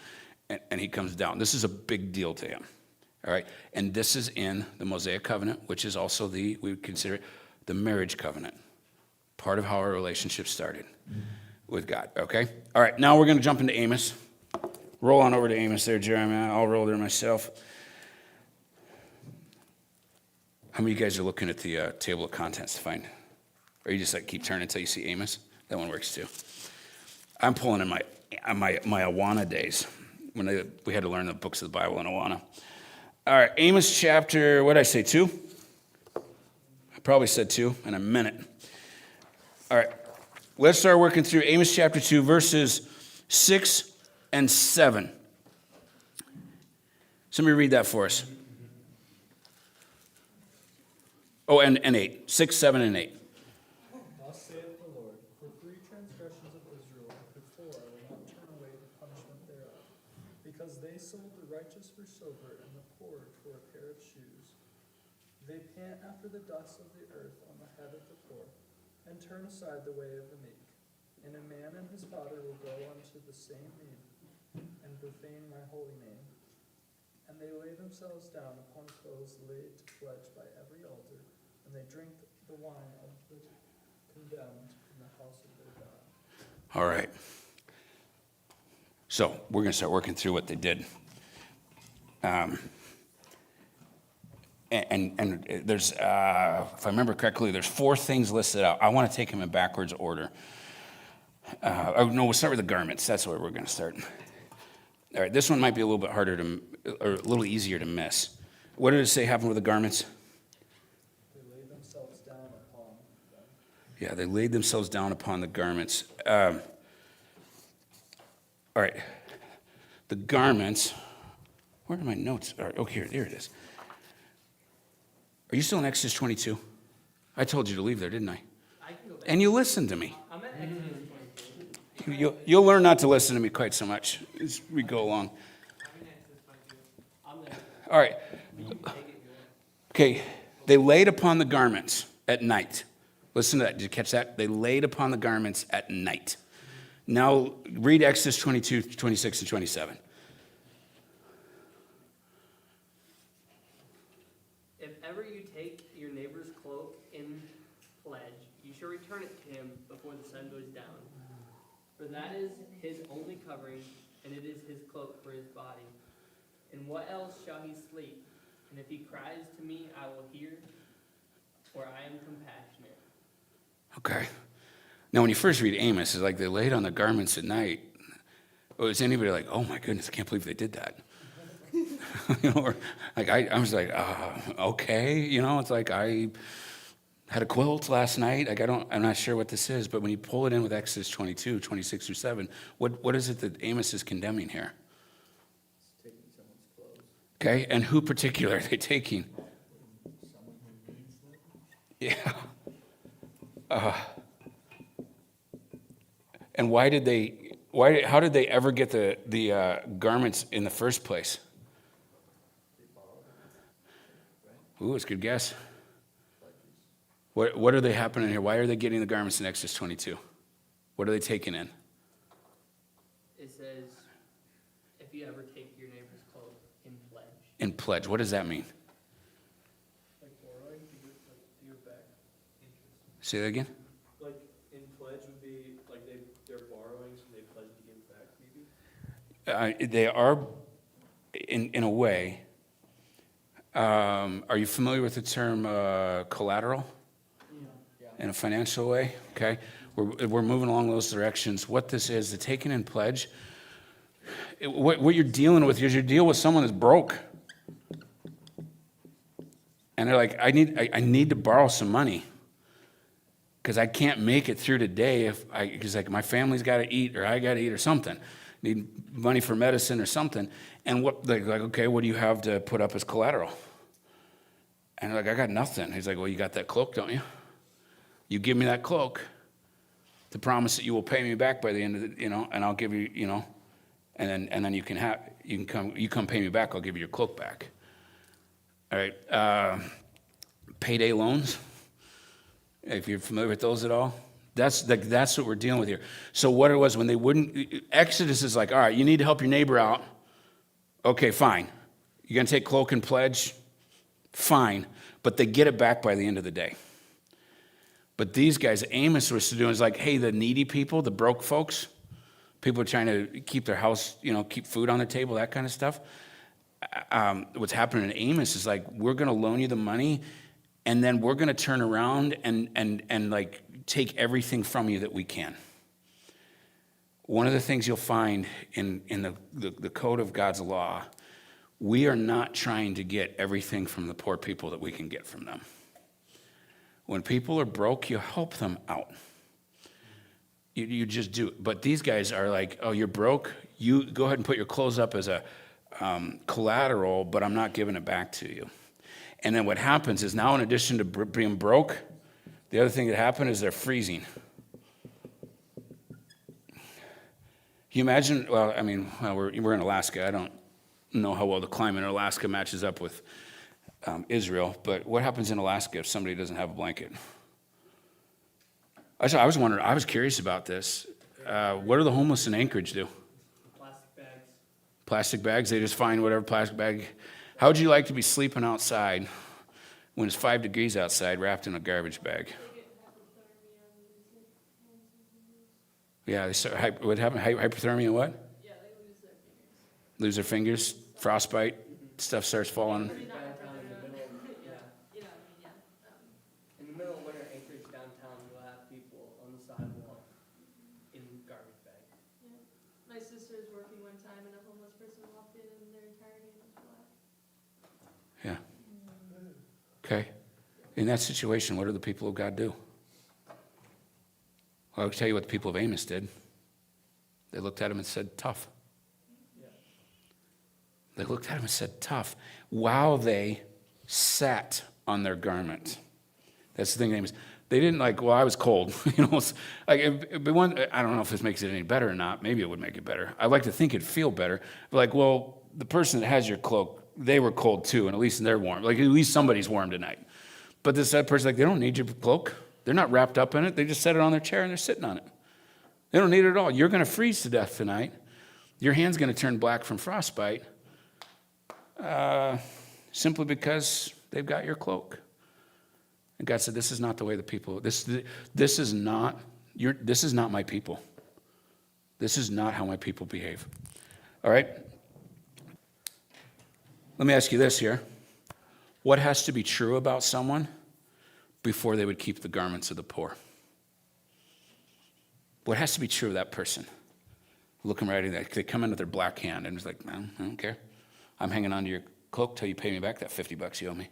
and he comes down. This is a big deal to him, all right? And this is in the Mosaic covenant, which is also we would consider it the marriage covenant, part of how our relationship started with God, okay? All right, now we're going to jump into Amos. Roll on over to Amos there, Jeremiah. I'll roll there myself. How many of you guys are looking at the table of contents to find? Or you just keep turning until you see Amos? That one works too. I'm pulling in my Awana days when we had to learn the books of the Bible in Awana. All right, Amos chapter, what did I say, 2? I probably said 2 in a minute. All right, let's start working through Amos chapter 2, verses 6 and 7. Somebody read that for us. Oh, and 8. 6, 7, and 8.
Thus saith the Lord, for 3 transgressions of Israel, before I will not turn away the punishment thereof, because they sold the righteous for silver and the poor for a pair of shoes. They pant after the dust of the earth on the head of the poor, and turn aside the way of the meek. And a man and his father will go unto the same meat, and profane my holy name. And they lay themselves down upon clothes laid to pledge by every altar, and they drink the wine of the condemned in the house of their God.
All right. So we're going to start working through what they did. And there's, if I remember correctly, there's 4 things listed out. I want to take them in backwards order. We'll start with the garments. That's where we're going to start. All right, this one might be a little bit harder or a little easier to miss. What did it say happened with the garments?
They laid themselves down upon them.
Yeah, they laid themselves down upon the garments. All right, the garments. Where are my notes? All right, oh, here it is. Are you still in Exodus 22? I told you to leave there, didn't I?
I can go back.
And you listened to me.
I'm at Exodus 22.
You'll learn not to listen to me quite so much as we go along.
I'm in Exodus 22. I'm there.
All right.
You can take it, go.
Okay. They laid upon the garments at night. Listen to that. Did you catch that? They laid upon the garments at night. Now read Exodus 22, 26, and 27.
If ever you take your neighbor's cloak in pledge, you shall return it to him before the sun goes down. For that is his only covering, and it is his cloak for his body. And what else shall he sleep? And if he cries to me, I will hear, for I am compassionate.
Okay. Now, when you first read Amos, it's like they laid on the garments at night. Was anybody like, oh my goodness, I can't believe they did that? You know, or like I was like, okay, you know, it's like I had a quilt last night. Like I'm not sure what this is, but when you pull it in with Exodus 22, 26 through 7, what is it that Amos is condemning here?
It's taking someone's clothes.
Okay, and who particular are they taking?
Someone who needs them.
Yeah. And how did they ever get the garments in the first place? Ooh, it's a good guess. What are they happening here? Why are they getting the garments in Exodus 22? What are they taking in?
It says, if you ever take your neighbor's clothes in pledge.
In pledge. What does that mean?
Like borrowing to give back interest.
Say that again?
Like, in pledge would be, like, they're borrowing, so they pledge to give back, maybe?
They are, in a way. Are you familiar with the term collateral? In a financial way, okay? We're moving along those directions. What this is, the taking in pledge, what you're dealing with is you deal with someone that's broke. And they're like, I need to borrow some money because I can't make it through today because like my family's got to eat or I got to eat or something. Need money for medicine or something. And like, okay, what do you have to put up as collateral? And they're like, I got nothing. He's like, well, you got that cloak, don't you? You give me that cloak to promise that you will pay me back by the end of the, and I'll give you, and then you can come pay me back. I'll give you your cloak back. All right. Payday loans. If you're familiar with those at all, that's what we're dealing with here. So what it was when they wouldn't, Exodus is like, all right, you need to help your neighbor out. Okay, fine. You're going to take cloak and pledge? Fine. But they get it back by the end of the day. But these guys, Amos was doing is like, hey, the needy people, the broke folks, people are trying to keep their house, keep food on the table, that kind of stuff. What's happening in Amos is like, we're going to loan you the money, and then we're going to turn around and like take everything from you that we can. One of the things you'll find in the code of God's law, we are not trying to get everything from the poor people that we can get from them. When people are broke, you help them out. You just do it. But these guys are like, oh, you're broke? You go ahead and put your clothes up as a collateral, but I'm not giving it back to you. And then what happens is now in addition to being broke, the other thing that happened is they're freezing. Can you imagine? Well, we're in Alaska. I don't know how well the climate in Alaska matches up with Israel, but what happens in Alaska if somebody doesn't have a blanket? I was wondering, I was curious about this. What do the homeless in Anchorage do?
Plastic bags.
Plastic bags? They just find whatever plastic bag. How would you like to be sleeping outside when it's 5 degrees outside wrapped in a garbage bag? Yeah, they start, what happened? Hypothermia what?
Yeah, they lose their fingers.
Lose their fingers, frostbite, stuff starts falling.
In the middle of winter, Anchorage downtown, you'll have people on the sidewalk in garbage bags.
My sister was working one time and a homeless person walked in and their entire name was black.
Yeah. Okay. In that situation, what do the people of God do? Well, I'll tell you what the people of Amos did. They looked at him and said, tough. They looked at him and said, tough, while they sat on their garment. That's the thing, Amos. They didn't like, well, I was cold. It's like, I don't know if this makes it any better or not. Maybe it would make it better. I'd like to think it'd feel better. Like, well, the person that has your cloak, they were cold too, and at least they're warm. Like, at least somebody's warm tonight. But this other person, like, they don't need your cloak. They're not wrapped up in it. They just set it on their chair and they're sitting on it. They don't need it at all. You're going to freeze to death tonight. Your hand's going to turn black from frostbite simply because they've got your cloak. And God said, this is not the way the people, this is not my people. This is not how my people behave. All right? Let me ask you this here. What has to be true about someone before they would keep the garments of the poor? What has to be true of that person? Look them right in the eye. They come in with their black hand and it's like, no, I don't care. I'm hanging on to your cloak till you pay me back that $50 you owe me.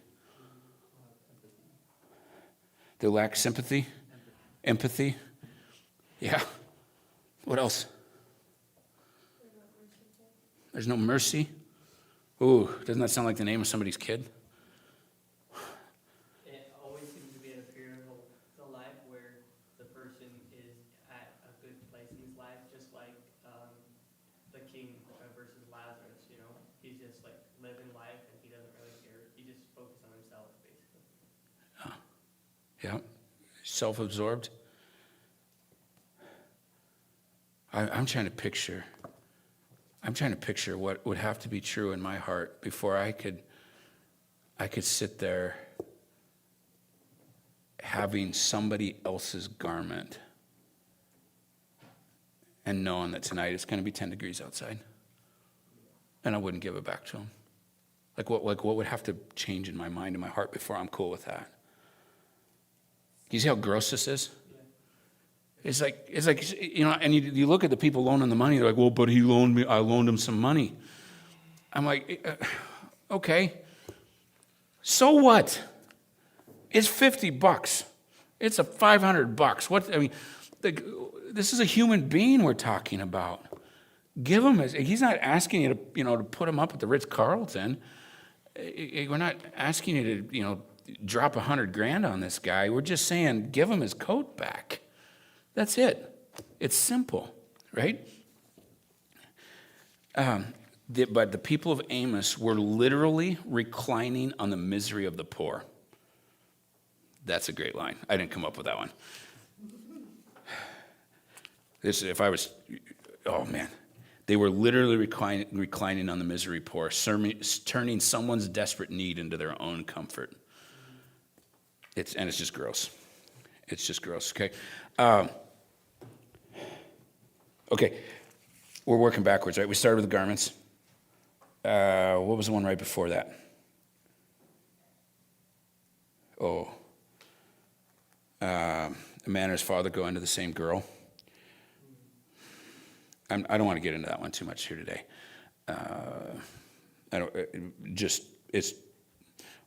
They lack sympathy, empathy. Yeah. What else? There's no mercy. Ooh, doesn't that sound like the name of somebody's kid?
It always seems to be at a period of the life where the person is at a good place in his life, just like the king versus Lazarus, you know? He's just like living life and he doesn't really care. He just focuses on himself, basically.
Yeah. Self-absorbed. I'm trying to picture what would have to be true in my heart before I could sit there having somebody else's garment and knowing that tonight it's going to be 10 degrees outside and I wouldn't give it back to him. Like what would have to change in my mind and my heart before I'm cool with that? You see how gross this is? It's like, you know, and you look at the people loaning the money, they're like, well, but he loaned me, I loaned him some money. I'm like, okay, so what? It's $50. It's a $500. What, I mean, this is a human being we're talking about. Give him he's not asking you to, you know, to put him up at the Ritz-Carlton. We're not asking you to, you know, drop $100,000 on this guy. We're just saying, give him his coat back. That's it. It's simple, right? But the people of Amos were literally reclining on the misery of the poor. That's a great line. I didn't come up with that one. They were literally reclining on the misery poor, turning someone's desperate need into their own comfort. It's just gross. It's just gross, okay? Okay, we're working backwards, right? We started with the garments. What was the one right before that? A man and his father go into the same girl. I don't want to get into that one too much here today. It's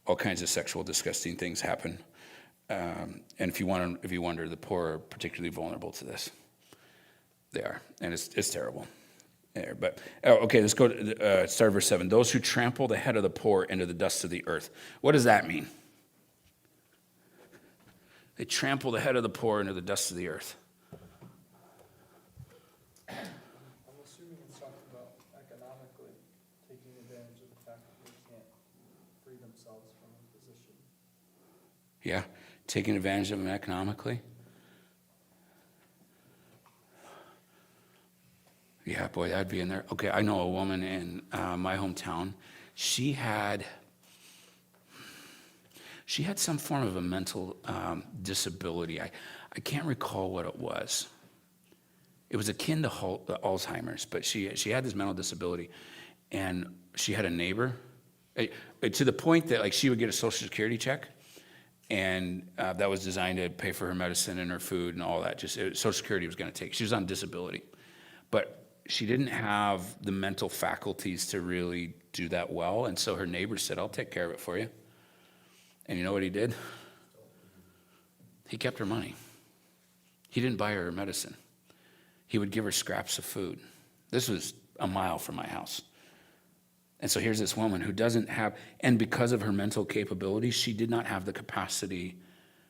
all kinds of sexual disgusting things happen. And if you wonder, the poor are particularly vulnerable to this. They are, and it's terrible. Okay, let's go to start verse 7. Those who trample the head of the poor into the dust of the earth. What does that mean? They trample the head of the poor into the dust of the earth.
I'm assuming it's talking about economically taking advantage of the fact that they can't free themselves from a position.
Yeah, taking advantage of them economically. Yeah, boy, that'd be in there. Okay, I know a woman in my hometown. She had some form of a mental disability. I can't recall what it was. It was akin to Alzheimer's, but she had this mental disability, and she had a neighbor to the point that like she would get a Social Security check, and that was designed to pay for her medicine and her food and all that. Social Security was going to take. She was on disability, but she didn't have the mental faculties to really do that well, and so her neighbor said, I'll take care of it for you. And you know what he did? He kept her money. He didn't buy her medicine. He would give her scraps of food. This was a mile from my house. And so here's this woman who doesn't have, and because of her mental capabilities, she did not have the capacity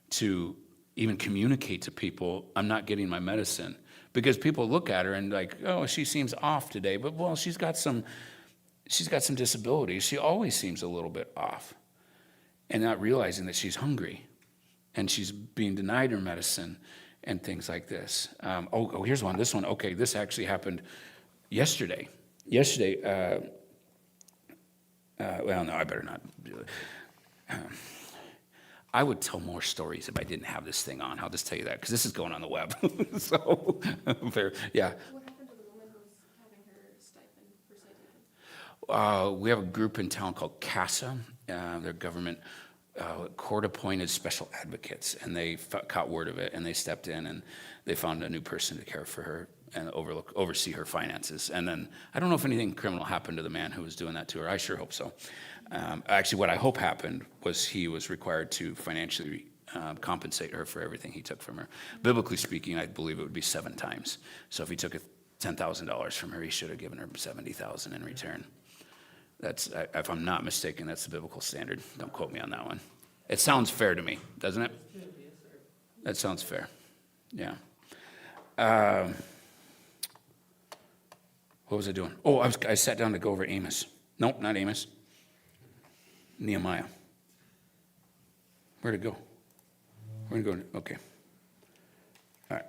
to even communicate to people, I'm not getting my medicine. Because people look at her and like, oh, she seems off today, but well, she's got some disabilities. She always seems a little bit off. And not realizing that she's hungry and she's being denied her medicine and things like this. Here's one. This one, okay, this actually happened yesterday. Well, no, I better not do it. I would tell more stories if I didn't have this thing on. I'll just tell you that, because this is going on the web. So, yeah.
What happened to the woman who was having her stipend for stipend?
We have a group in town called CASA. They're government court-appointed special advocates, and they caught word of it, and they stepped in, and they found a new person to care for her and oversee her finances. And then I don't know if anything criminal happened to the man who was doing that to her. I sure hope so. Actually, what I hope happened was he was required to financially compensate her for everything he took from her. Biblically speaking, I believe it would be 7 times. So if he took $10,000 from her, he should have given her $70,000 in return. That's, if I'm not mistaken, that's the biblical standard. Don't quote me on that one. It sounds fair to me, doesn't it? That sounds fair. Yeah. What was I doing? Oh, I sat down to go over Amos. Nope, not Amos. Nehemiah. Where'd it go? We're going to go, okay. All right.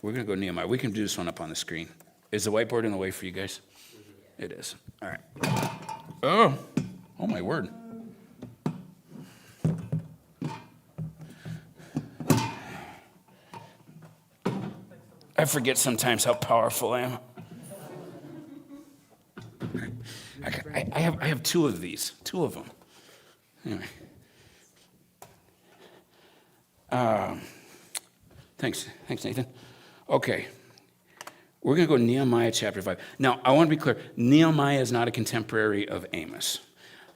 We're going to go Nehemiah. We can do this one up on the screen. Is the whiteboard in the way for you guys? It is. All right. Oh my word. I forget sometimes how powerful I am. I have 2 of these, 2 of them. Anyway. Thanks, Nathan. Okay. We're going to go Nehemiah chapter 5. Now, I want to be clear. Nehemiah is not a contemporary of Amos.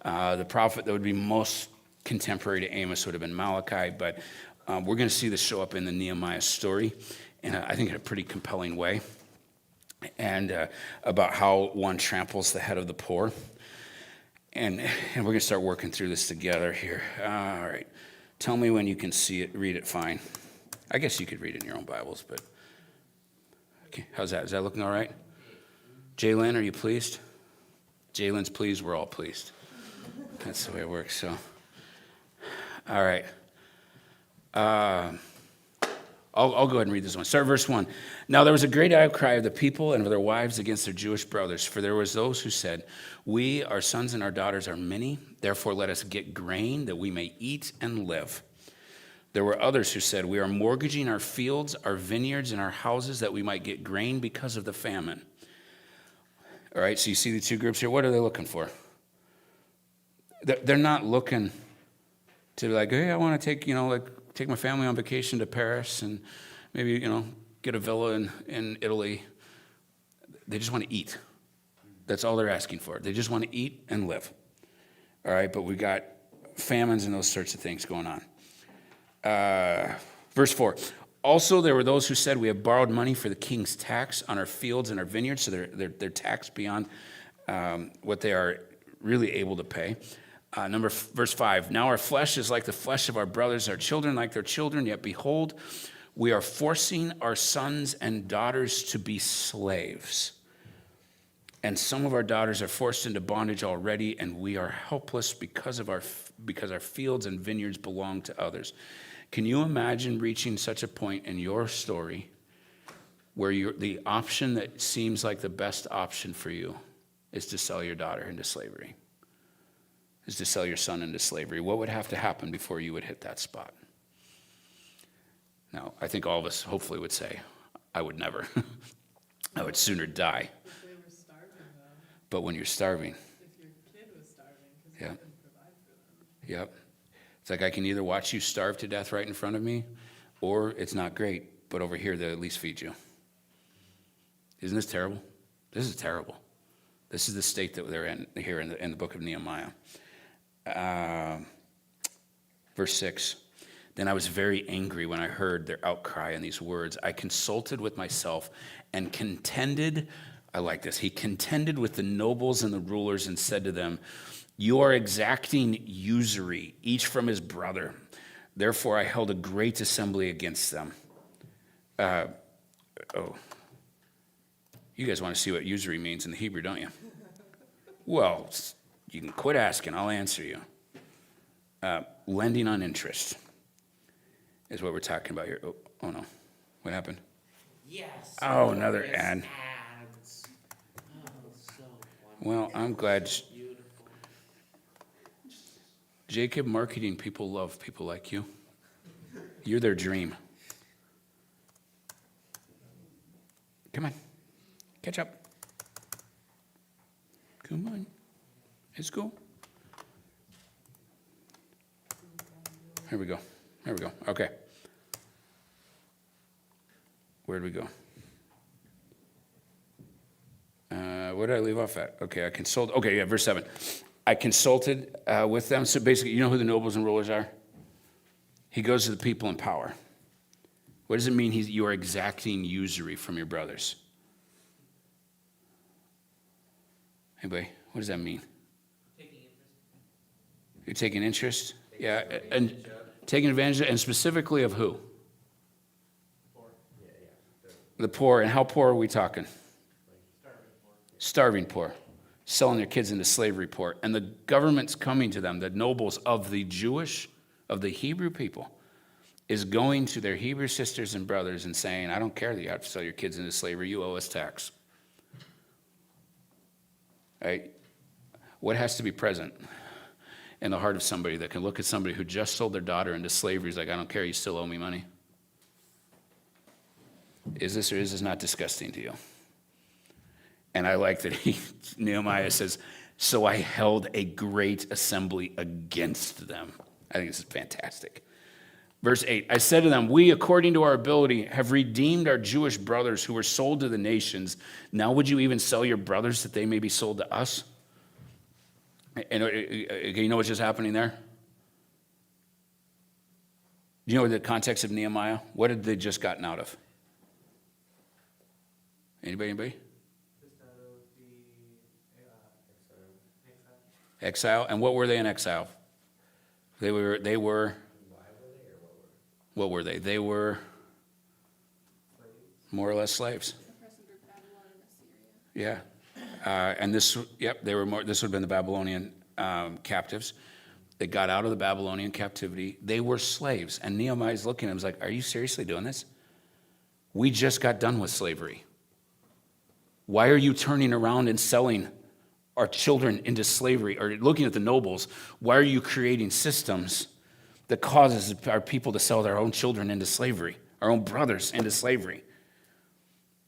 The prophet that would be most contemporary to Amos would have been Malachi, but we're going to see this show up in the Nehemiah story, and I think in a pretty compelling way, and about how one tramples the head of the poor. And we're going to start working through this together here. All right. Tell me when you can see it, read it fine. I guess you could read it in your own Bibles, but... Okay, how's that? Is that looking all right? Jalen, are you pleased? Jalen's pleased, we're all pleased. That's the way it works, so. All right. I'll go ahead and read this one. Start verse 1. Now there was a great outcry of the people and of their wives against their Jewish brothers, for there was those who said, we, our sons and our daughters are many, therefore let us get grain that we may eat and live. There were others who said, we are mortgaging our fields, our vineyards, and our houses that we might get grain because of the famine. All right, so you see the 2 groups here. What are they looking for? They're not looking to be like, hey, I want to take my family on vacation to Paris and maybe, get a villa in Italy. They just want to eat. That's all they're asking for. They just want to eat and live. All right, but we got famines and those sorts of things going on. Verse 4. Also, there were those who said, we have borrowed money for the king's tax on our fields and our vineyards, so they're taxed beyond what they are really able to pay. Verse 5. Now our flesh is like the flesh of our brothers, our children like their children, yet behold, we are forcing our sons and daughters to be slaves. And some of our daughters are forced into bondage already, and we are helpless because our fields and vineyards belong to others. Can you imagine reaching such a point in your story where the option that seems like the best option for you is to sell your daughter into slavery, is to sell your son into slavery? What would have to happen before you would hit that spot? Now, I think all of us hopefully would say, I would never. I would sooner die.
If they were starving, though.
But when you're starving,
If your kid was starving, because you
Yep.
couldn't provide for them.
Yep. It's like I can either watch you starve to death right in front of me, or it's not great, but over here they'll at least feed you. Isn't this terrible? This is terrible. This is the state that they're in here in the book of Nehemiah. Verse 6. Then I was very angry when I heard their outcry and these words. I consulted with myself and contended. I like this. He contended with the nobles and the rulers and said to them, you are exacting usury, each from his brother. Therefore I held a great assembly against them. You guys want to see what usury means in the Hebrew, don't you? Well, you can quit asking. I'll answer you. Lending on interest is what we're talking about here. Oh no. What happened?
Yes.
Oh, another ad.
Ads. Oh, so wonderful.
Well, I'm glad
Beautiful.
Jacob marketing people love people like you. You're their dream. Come on. Catch up. Come on. It's cool. Here we go. There we go. Okay. Where'd we go? What did I leave off at? Okay, okay, yeah, verse 7. I consulted with them. So basically, you know who the nobles and rulers are? He goes to the people in power. What does it mean you are exacting usury from your brothers? Anybody? What does that mean? You're taking interest? Yeah, and taking advantage of, and specifically of who? The poor. And how poor are we talking? Starving poor. Selling their kids into slavery poor. And the government's coming to them, the nobles of the Hebrew people, is going to their Hebrew sisters and brothers and saying, I don't care that you have to sell your kids into slavery, you owe us tax. Right? What has to be present in the heart of somebody that can look at somebody who just sold their daughter into slavery, is like, I don't care, you still owe me money? Is this or is this not disgusting to you? And I like that Nehemiah says, so I held a great assembly against them. I think this is fantastic. Verse 8, I said to them, we, according to our ability, have redeemed our Jewish brothers who were sold to the nations. Now would you even sell your brothers that they may be sold to us? And you know what's just happening there? Do you know the context of Nehemiah? What had they just gotten out of? Anybody? Exile. And what were they in exile? They were. What were they? They were more or less slaves. Yeah. And this would have been the Babylonian captives. They got out of the Babylonian captivity. They were slaves. And Nehemiah's looking at them, like, are you seriously doing this? We just got done with slavery. Why are you turning around and selling our children into slavery? Or looking at the nobles, why are you creating systems that causes our people to sell their own children into slavery, our own brothers into slavery?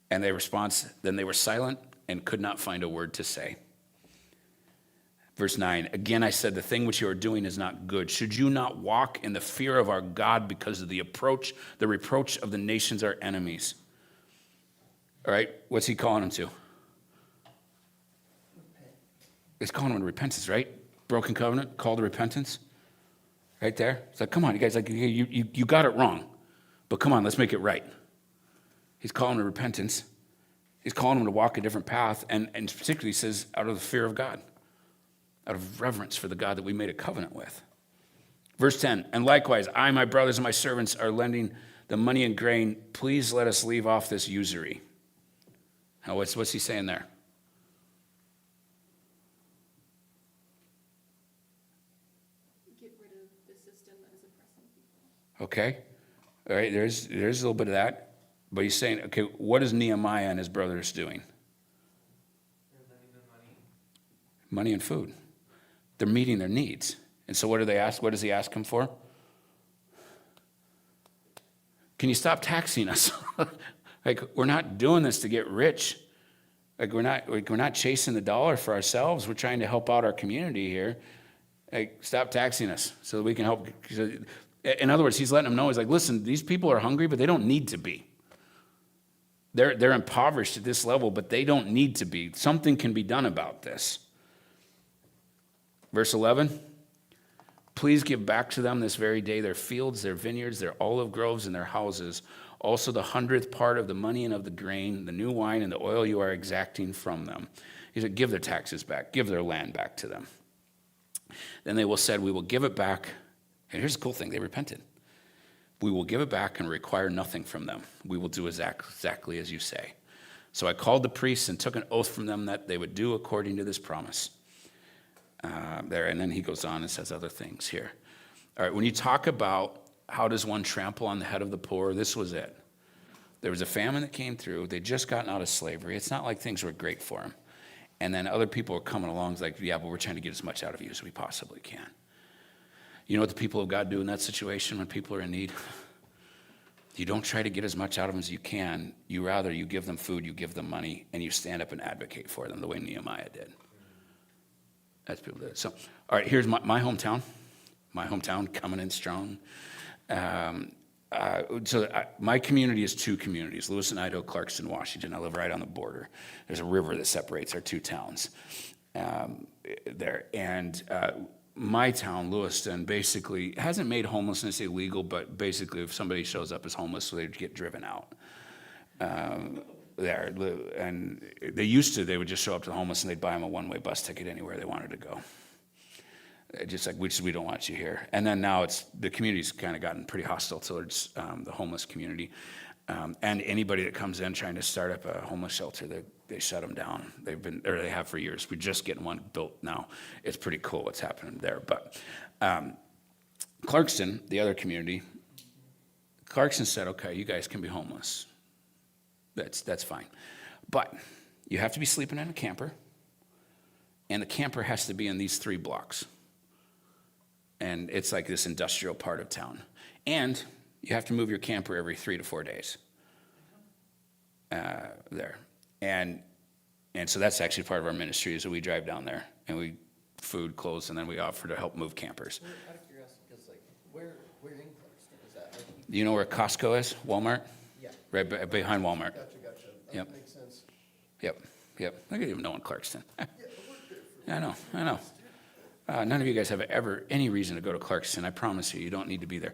And their response, then they were silent and could not find a word to say. Verse 9, again I said, the thing which you are doing is not good. Should you not walk in the fear of our God because of the reproach of the nations, our enemies? All right, what's he calling them to? He's calling them to repentance, right? Broken covenant, call to repentance. Right there. It's like, come on, you guys, like you got it wrong. But come on, let's make it right. He's calling them to repentance. He's calling them to walk a different path. And particularly he says, out of the fear of God. Out of reverence for the God that we made a covenant with. Verse 10, and likewise, I, my brothers, and my servants are lending the money and grain. Please let us leave off this usury. Now, what's he saying there?
Get rid of the system that is oppressing people.
Okay. All right, there's a little bit of that. But he's saying, okay, what is Nehemiah and his brothers doing?
They're lending them money.
Money and food. They're meeting their needs. And so what do they ask? What does he ask them for? Can you stop taxing us? Like, we're not doing this to get rich. Like, we're not chasing the dollar for ourselves. We're trying to help out our community here. Like, stop taxing us so that we can help. In other words, he's letting them know, he's like, listen, these people are hungry, but they don't need to be. They're impoverished at this level, but they don't need to be. Something can be done about this. Verse 11, please give back to them this very day their fields, their vineyards, their olive groves, and their houses, also the 100th part of the money and of the grain, the new wine and the oil you are exacting from them. He said, give their taxes back, give their land back to them. Then they will said, we will give it back. And here's the cool thing, they repented. We will give it back and require nothing from them. We will do exactly as you say. So I called the priests and took an oath from them that they would do according to this promise. And then he goes on and says other things here. All right, when you talk about how does one trample on the head of the poor, this was it. There was a famine that came through. They'd just gotten out of slavery. It's not like things were great for them. And then other people were coming along like, yeah, but we're trying to get as much out of you as we possibly can. You know what the people of God do in that situation when people are in need? You don't try to get as much out of them as you can. You give them food, you give them money, and you stand up and advocate for them the way Nehemiah did. That's people do it. So, all right, here's my hometown. My hometown coming in strong. My community is two communities, Lewiston, Idaho, Clarkston, Washington. I live right on the border. There's a river that separates our two towns there. And my town, Lewiston, basically hasn't made homelessness illegal, but basically if somebody shows up as homeless, so they'd get driven out. There. And they would just show up to the homeless and they'd buy them a one-way bus ticket anywhere they wanted to go. Just like, we don't want you here. And then now the community's kind of gotten pretty hostile towards the homeless community. And anybody that comes in trying to start up a homeless shelter, they shut them down. They have for years. We're just getting one built now. It's pretty cool what's happening there. But Clarkston, the other community, Clarkston said, okay, you guys can be homeless. That's fine. But you have to be sleeping in a camper, and the camper has to be in these 3 blocks. And it's like this industrial part of town. And you have to move your camper every 3 to 4 days there. And so that's actually part of our ministry is that we drive down there and we food, clothes, and then we offer to help move campers.
Out of curiosity, because like, where in Clarkston is that? Like,
Do you know where Costco is? Walmart?
yeah.
Right behind Walmart.
Gotcha.
Yep.
That makes sense.
Yep. I didn't even know in Clarkston. I know. None of you guys have ever any reason to go to Clarkston. I promise you, you don't need to be there.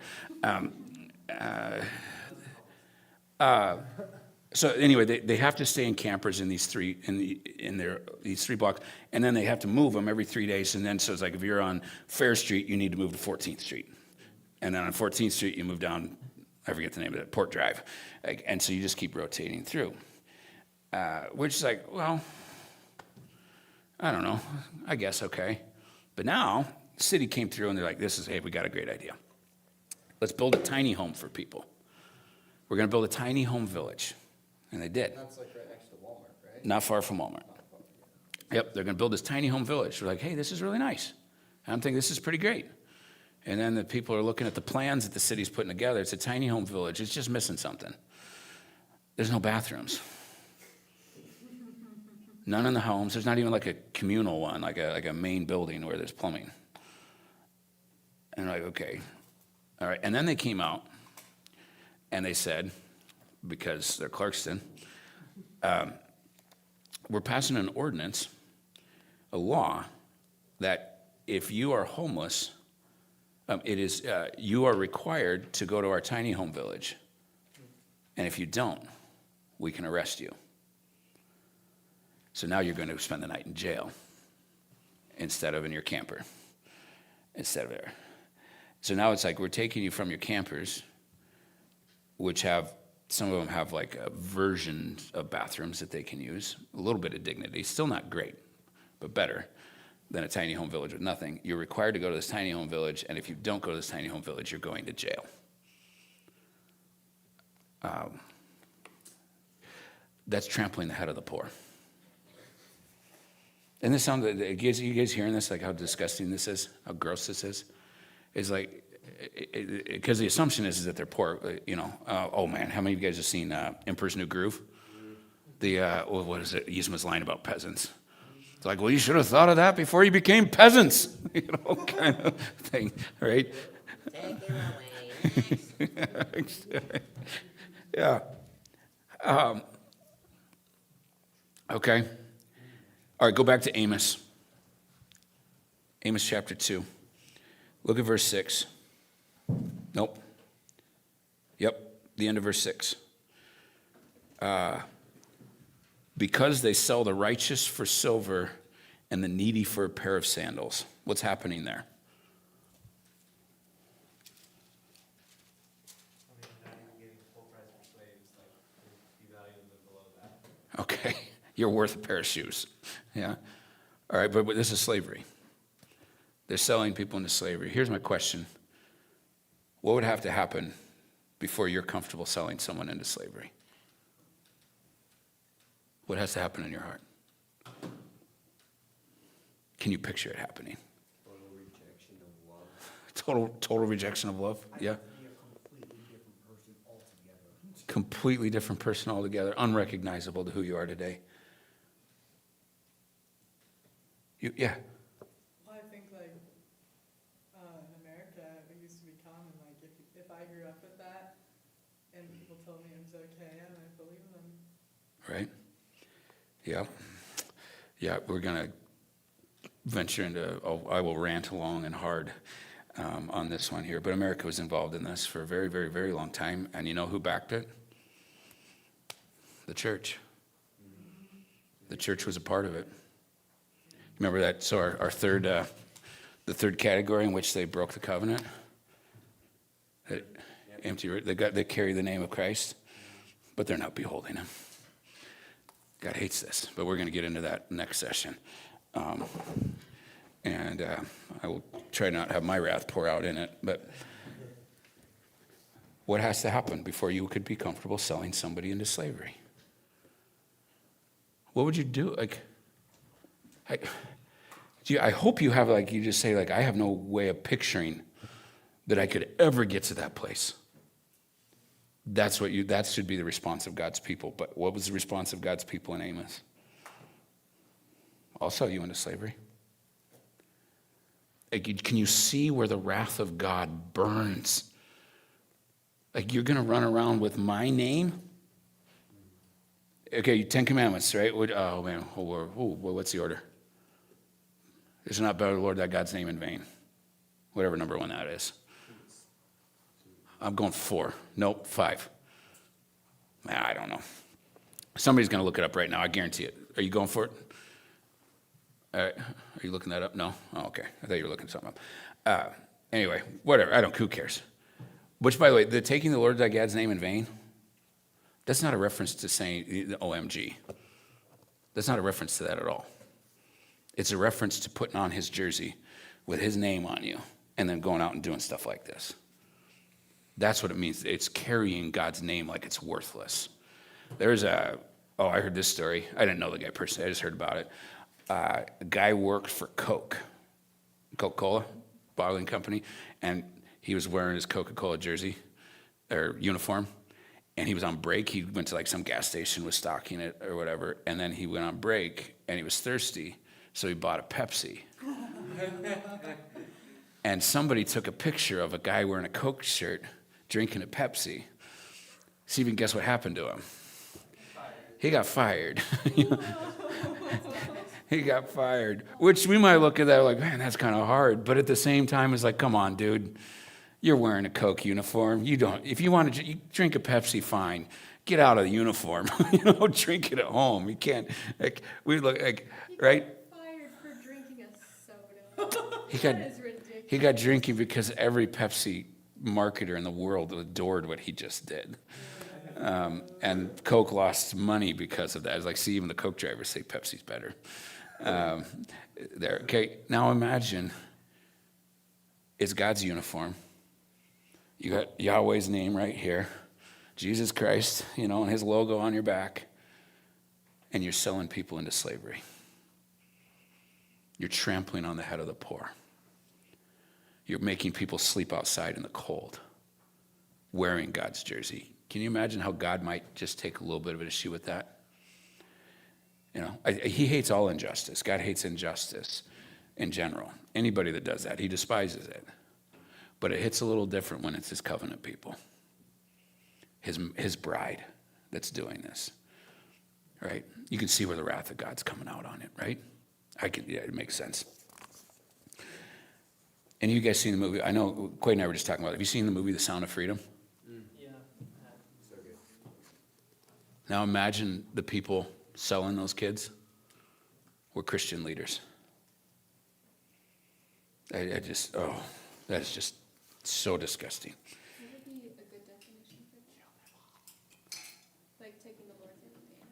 So anyway, they have to stay in campers in these these 3 blocks, and then they have to move them every 3 days. And then so it's like if you're on Fair Street, you need to move to 14th Street, and then on 14th Street you move down. I forget the name of it, Port Drive, and so you just keep rotating through. Which is like, well, I don't know. I guess okay. But now, the city came through and they're like, hey, we got a great idea. Let's build a tiny home for people. We're going to build a tiny home village. And they did.
That's like right next to Walmart, right?
Not far from Walmart. Yep, they're going to build this tiny home village. We're like, hey, this is really nice. I'm thinking this is pretty great. And then the people are looking at the plans that the city's putting together. It's a tiny home village. It's just missing something. There's no bathrooms. None in the homes. There's not even like a communal one, like a main building where there's plumbing. And I'm like, okay. All right. And then they came out and they said, because they're Clarkston, we're passing an ordinance, a law, that if you are homeless, you are required to go to our tiny home village. And if you don't, we can arrest you. So now you're going to spend the night in jail instead of in your camper, instead of there. So now it's like we're taking you from your campers, which some of them have like a version of bathrooms that they can use, a little bit of dignity, still not great, but better than a tiny home village with nothing. You're required to go to this tiny home village, and if you don't go to this tiny home village, you're going to jail. That's trampling the head of the poor. And this sounds, you guys hearing this, like how disgusting this is, how gross this is? It's like, because the assumption is that they're poor, oh man, how many of you guys have seen Emperor's New Groove? What is it, Yzma's line about peasants. It's like, well, you should have thought of that before you became peasants, kind of thing, right?
Take it away.
Yeah. Okay. All right, go back to Amos. Amos chapter 2. Look at verse 6. Nope. Yep, the end of verse 6. Because they sell the righteous for silver and the needy for a pair of sandals. What's happening there? Okay, you're worth a pair of shoes. Yeah. All right, but this is slavery. They're selling people into slavery. Here's my question. What would have to happen before you're comfortable selling someone into slavery? What has to happen in your heart? Can you picture it happening?
Total rejection of love.
Total rejection of love? Yeah. Completely different person altogether, unrecognizable to who you are today. Yeah.
Well, I think like in America, it used to be common, like if I grew up with that,
Yeah. Yeah, we're going to venture into, I will rant long and hard on this one here. But America was involved in this for a very, very, very long time. And you know who backed it? The church. The church was a part of it. Remember that? So our third, the third category in which they broke the covenant, they carry the name of Christ, but they're not beholding him. God hates this, but we're going to get into that next session. And I will try not to have my wrath pour out in it, but what has to happen before you could be comfortable selling somebody into slavery? What would you do? Like, I hope you have, like, you just say, like, I have no way of picturing that I could ever get to that place. That should be the response of God's people. But what was the response of God's people in Amos? I'll sell you into slavery. Like, can you see where the wrath of God burns? Like, you're going to run around with my name? Okay, 10 Commandments, right? Oh, man, what's the order? It's not better, Lord, that God's name in vain. Whatever number one that is. I'm going 4. Nope, 5. I don't know. Somebody's going to look it up right now. I guarantee it. Are you going for it? All right. Are you looking that up? No? Oh, okay. I thought you were looking something up. Anyway, whatever. Who cares? Which, by the way, the taking the Lord thy God's name in vain, that's not a reference to saying the OMG. That's not a reference to that at all. It's a reference to putting on his jersey with his name on you and then going out and doing stuff like this. That's what it means. It's carrying God's name like it's worthless. I heard this story. I didn't know the guy personally. I just heard about it. A guy worked for Coca-Cola bottling company, and he was wearing his Coca-Cola jersey or uniform, and he was on break. He went to like some gas station, was stocking it or whatever, and then he went on break, and he was thirsty, so he bought a Pepsi. And somebody took a picture of a guy wearing a Coke shirt drinking a Pepsi. See if you can guess what happened to him. He got fired. He got fired, which we might look at that like, man, that's kind of hard. But at the same time, it's like, come on, dude. You're wearing a Coke uniform. If you want to drink a Pepsi, fine. Get out of the uniform. Drink it at home. You can't, right?
Fired for drinking a soda.
He got drinking because every Pepsi marketer in the world adored what he just did. And Coke lost money because of that. It's like, see, even the Coke drivers say Pepsi's better. Okay, now imagine it's God's uniform. You got Yahweh's name right here, Jesus Christ, and his logo on your back, and you're selling people into slavery. You're trampling on the head of the poor. You're making people sleep outside in the cold, wearing God's jersey. Can you imagine how God might just take a little bit of an issue with that? He hates all injustice. God hates injustice in general. Anybody that does that, he despises it. But it hits a little different when it's his covenant people, his bride that's doing this, right? You can see where the wrath of God's coming out on it, right? It makes sense. And you guys seen the movie? I know Quade and I were just talking about it. Have you seen the movie The Sound of Freedom?
Yeah.
So good.
Now imagine the people selling those kids were Christian leaders. That is just so disgusting.
Would it be a good definition for that? Like taking the Lord's name in vain.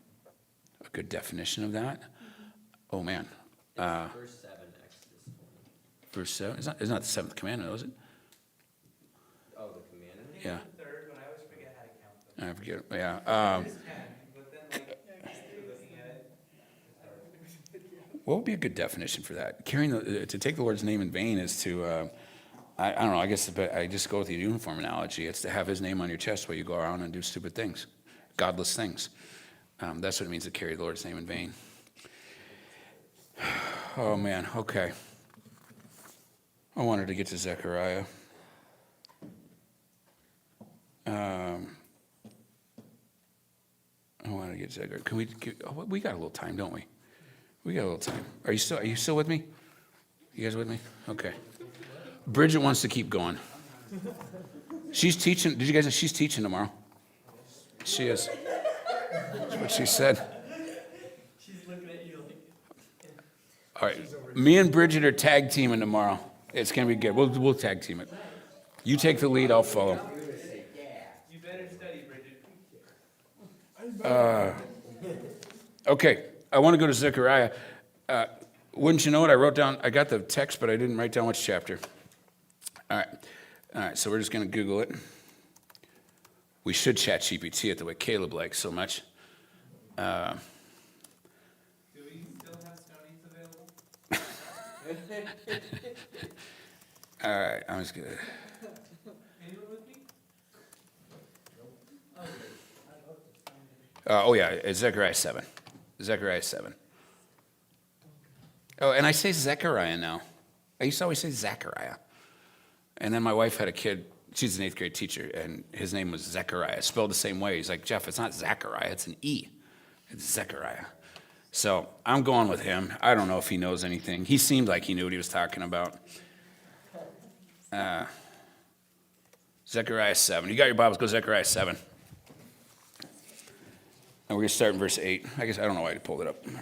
A good definition of that? Mm-hmm. Oh, man.
Verse 7, Exodus 20.
Verse 7? It's not the seventh commandment, is it?
Oh, the commandment?
Yeah.
Third, but I always forget how to count them.
I forget. Yeah.
There's 10, but then looking at it,
What would be a good definition for that? To take the Lord's name in vain is to, I don't know, I guess I just go with the uniform analogy. It's to have his name on your chest while you go around and do stupid things, godless things. That's what it means to carry the Lord's name in vain. Oh, man, okay. I wanted to get to Zechariah. I want to get Zechariah. Can we? We got a little time, don't we? We got a little time. Are you still with me? You guys with me? Okay. Bridget wants to keep going. She's teaching. Did you guys know she's teaching tomorrow? She is. That's what she said.
She's looking at you like.
All right. Me and Bridget are tag teaming tomorrow. It's gonna be good. We'll tag team it. You take the lead. I'll follow.
You better study, Bridget.
Okay. I want to go to Zechariah. Wouldn't you know it? I got the text, but I didn't write down which chapter. All right, so we're just going to Google it. We should chat GPT it the way Caleb likes so much.
Do we still have Stonies available?
All right, I'm just going to...
Anyone with me?
It's Zechariah 7. Zechariah 7. Oh, and I say Zechariah now. I used to always say Zechariah. And then my wife had a kid, she's an 8th grade teacher, and his name was Zechariah, spelled the same way. He's like, Jeff, it's not Zechariah, it's an E. It's Zechariah. So I'm going with him. I don't know if he knows anything. He seemed like he knew what he was talking about. Zechariah 7. You got your Bibles, go Zechariah 7. And we're going to start in verse 8. I guess I don't know why I pulled it up.
Well,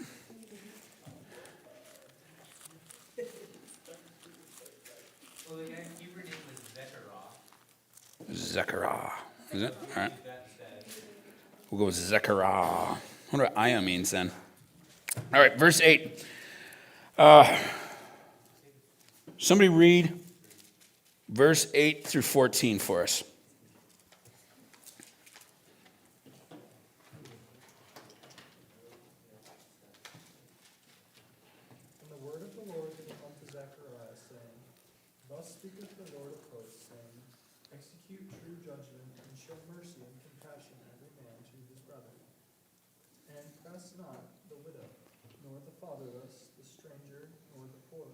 the guy's Hebrew name was Zechariah.
Zechariah. Is it? All right.
That instead.
We'll go with Zechariah. I wonder what Ayah means then. All right, verse 8. Somebody read verse 8 through 14 for us.
And the word of the Lord came unto Zechariah, saying, Thus speaketh the Lord of hosts, saying, Execute true judgment, and show mercy and compassion every man to his brother. And press not the widow, nor the fatherless, the stranger, nor the poor.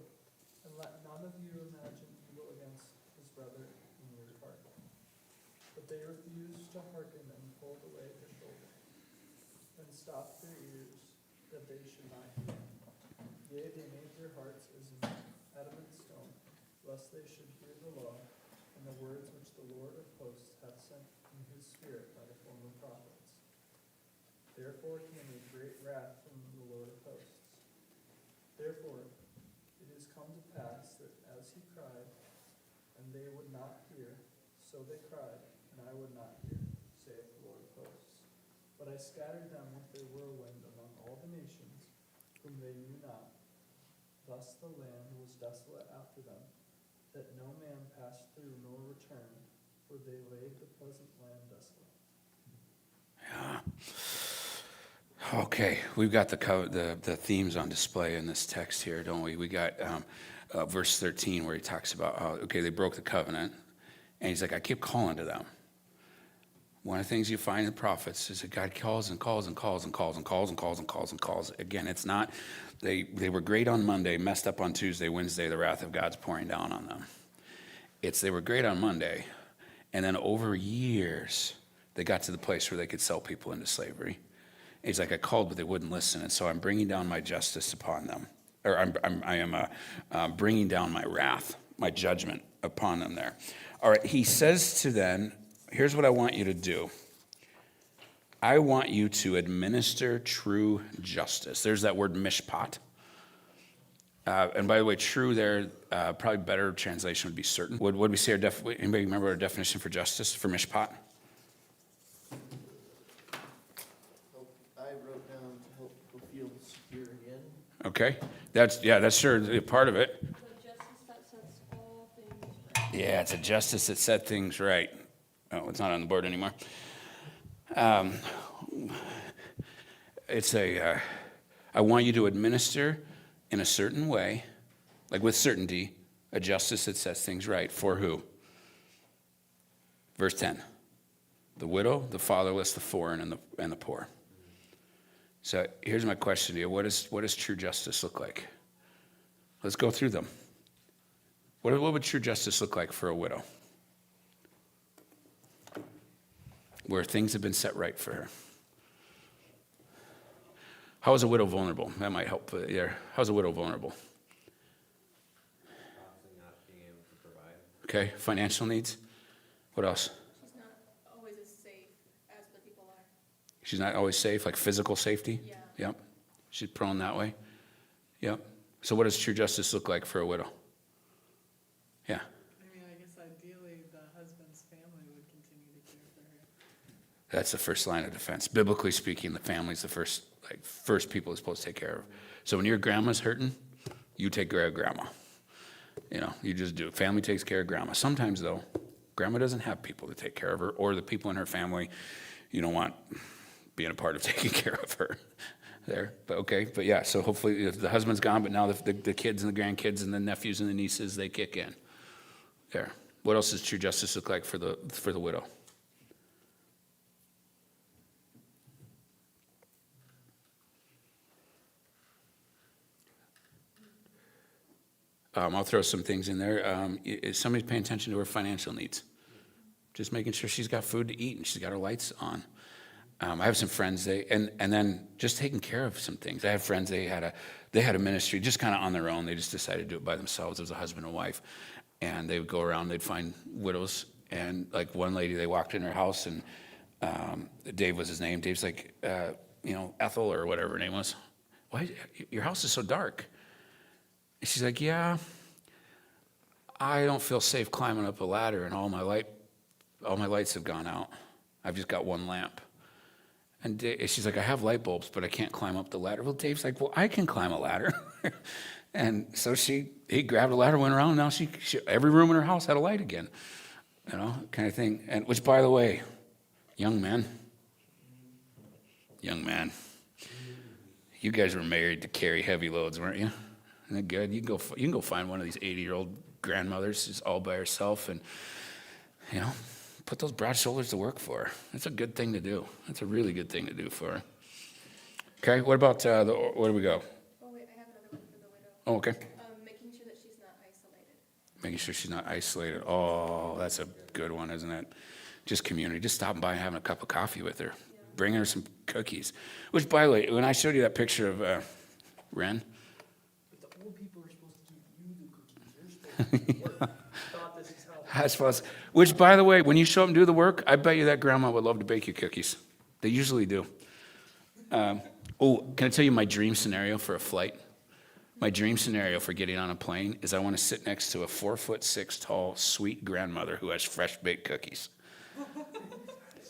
And let none of you imagine evil against his brother in your heart. But they refused to hearken and pulled away their shoulder, and stopped their ears, that they should not hear. Yea, they made their hearts as an adamant stone, lest they should hear the law, and the words which the Lord of hosts hath sent in his spirit by the former prophets. Therefore came a great wrath from the Lord of hosts. Therefore it is come to pass that as he cried, and they would not hear, so they cried, and I would not hear, saith the Lord of hosts. But I scattered them with a whirlwind among all the nations, whom they knew not. Thus the land was desolate after them, that no man passed through nor returned, for they laid the pleasant land desolate.
Yeah. Okay, we've got the themes on display in this text here, don't we? We got verse 13 where he talks about how, they broke the covenant, and he's like, I keep calling to them. One of the things you find in the prophets is that God calls and calls and calls and calls and calls and calls and calls and calls. Again, it's not, they were great on Monday, messed up on Tuesday, Wednesday, the wrath of God's pouring down on them. They were great on Monday, and then over years, they got to the place where they could sell people into slavery. And he's like, I called, but they wouldn't listen, and so I'm bringing down my justice upon them. Or I am bringing down my wrath, my judgment upon them there. All right, he says to them, here's what I want you to do. I want you to administer true justice. There's that word mishpat. And by the way, true there, probably better translation would be certain. Would we say anybody remember our definition for justice, for mishpat?
I wrote down to help people feel secure again.
Okay, that's sure a part of it.
The justice that sets all things right.
Yeah, it's a justice that set things right. Oh, it's not on the board anymore. I want you to administer in a certain way, like with certainty, a justice that sets things right. For who? Verse 10. The widow, the fatherless, the foreign, and the poor. So here's my question to you. What does true justice look like? Let's go through them. What would true justice look like for a widow? Where things have been set right for her. How is a widow vulnerable? That might help there. How's a widow vulnerable?
Obviously not being able to provide.
Okay, financial needs. What else?
She's not always as safe as the people are.
She's not always safe, like physical safety?
Yeah.
Yep. She's prone that way? Yep. So what does true justice look like for a widow? Yeah.
I mean, I guess ideally the husband's family would continue to care for her.
That's the first line of defense. Biblically speaking, the family's the first people are supposed to take care of. So when your grandma's hurting, you take care of grandma. You just do it. Family takes care of grandma. Sometimes, though, grandma doesn't have people to take care of her, or the people in her family you don't want being a part of taking care of her there. But yeah, so hopefully if the husband's gone, but now the kids and the grandkids and the nephews and the nieces, they kick in. There. What else does true justice look like for the widow? I'll throw some things in there. Is somebody paying attention to her financial needs? Just making sure she's got food to eat and she's got her lights on. I have some friends, and then just taking care of some things. I have friends, they had a ministry just kind of on their own. They just decided to do it by themselves as a husband and wife. And they would go around, they'd find widows. And like one lady, they walked in her house, and Dave was his name. Dave's like, Ethel or whatever her name was. Why, your house is so dark? And she's like, yeah, I don't feel safe climbing up a ladder, and all my lights have gone out. I've just got one lamp. And she's like, I have light bulbs, but I can't climb up the ladder. Well, Dave's like, well, I can climb a ladder. And so he grabbed a ladder, went around, and now she every room in her house had a light again, kind of thing. And which, by the way, young man, you guys were married to carry heavy loads, weren't you? Isn't that good? You can go find one of these 80-year-old grandmothers who's all by herself, and put those broad shoulders to work for her. That's a good thing to do. That's a really good thing to do for her. Okay, what about where do we go?
Oh, wait, I have another one for the widow.
Oh, okay.
Making sure that she's not isolated.
Making sure she's not isolated. Oh, that's a good one, isn't it? Just community. Just stopping by and having a cup of coffee with her. Yeah. Bringing her some cookies. Which, by the way, when I showed you that picture of Ren.
But the old people are supposed to give you the cookies. You're supposed to work. Thought this is how.
I suppose. Which, by the way, when you show up and do the work, I bet you that grandma would love to bake you cookies. They usually do. Can I tell you my dream scenario for a flight? My dream scenario for getting on a plane is I want to sit next to a 4'6" tall, sweet grandmother who has fresh baked cookies.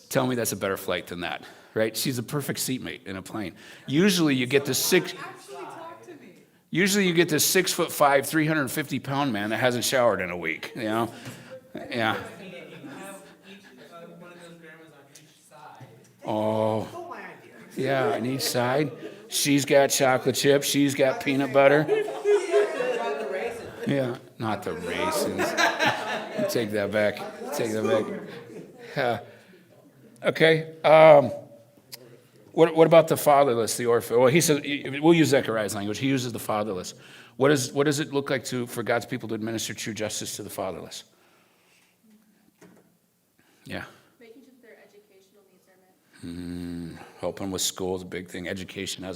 Tell me that's a better flight than that, right? She's a perfect seatmate in a plane. Usually you get the
Actually talk to me.
Usually you get this 6'5", 350-pound man that hasn't showered in a week. Yeah.
You have one of those grandmas on each side.
Oh. Yeah, on each side. She's got chocolate chips. She's got peanut butter. Yeah, not the raisins. Take that back. Okay. What about the fatherless, the orphan? Well, he says we'll use Zechariah's language. He uses the fatherless. What does it look like for God's people to administer true justice to the fatherless? Yeah.
Making sure that their educational needs are met.
Helping with school is a big thing. Education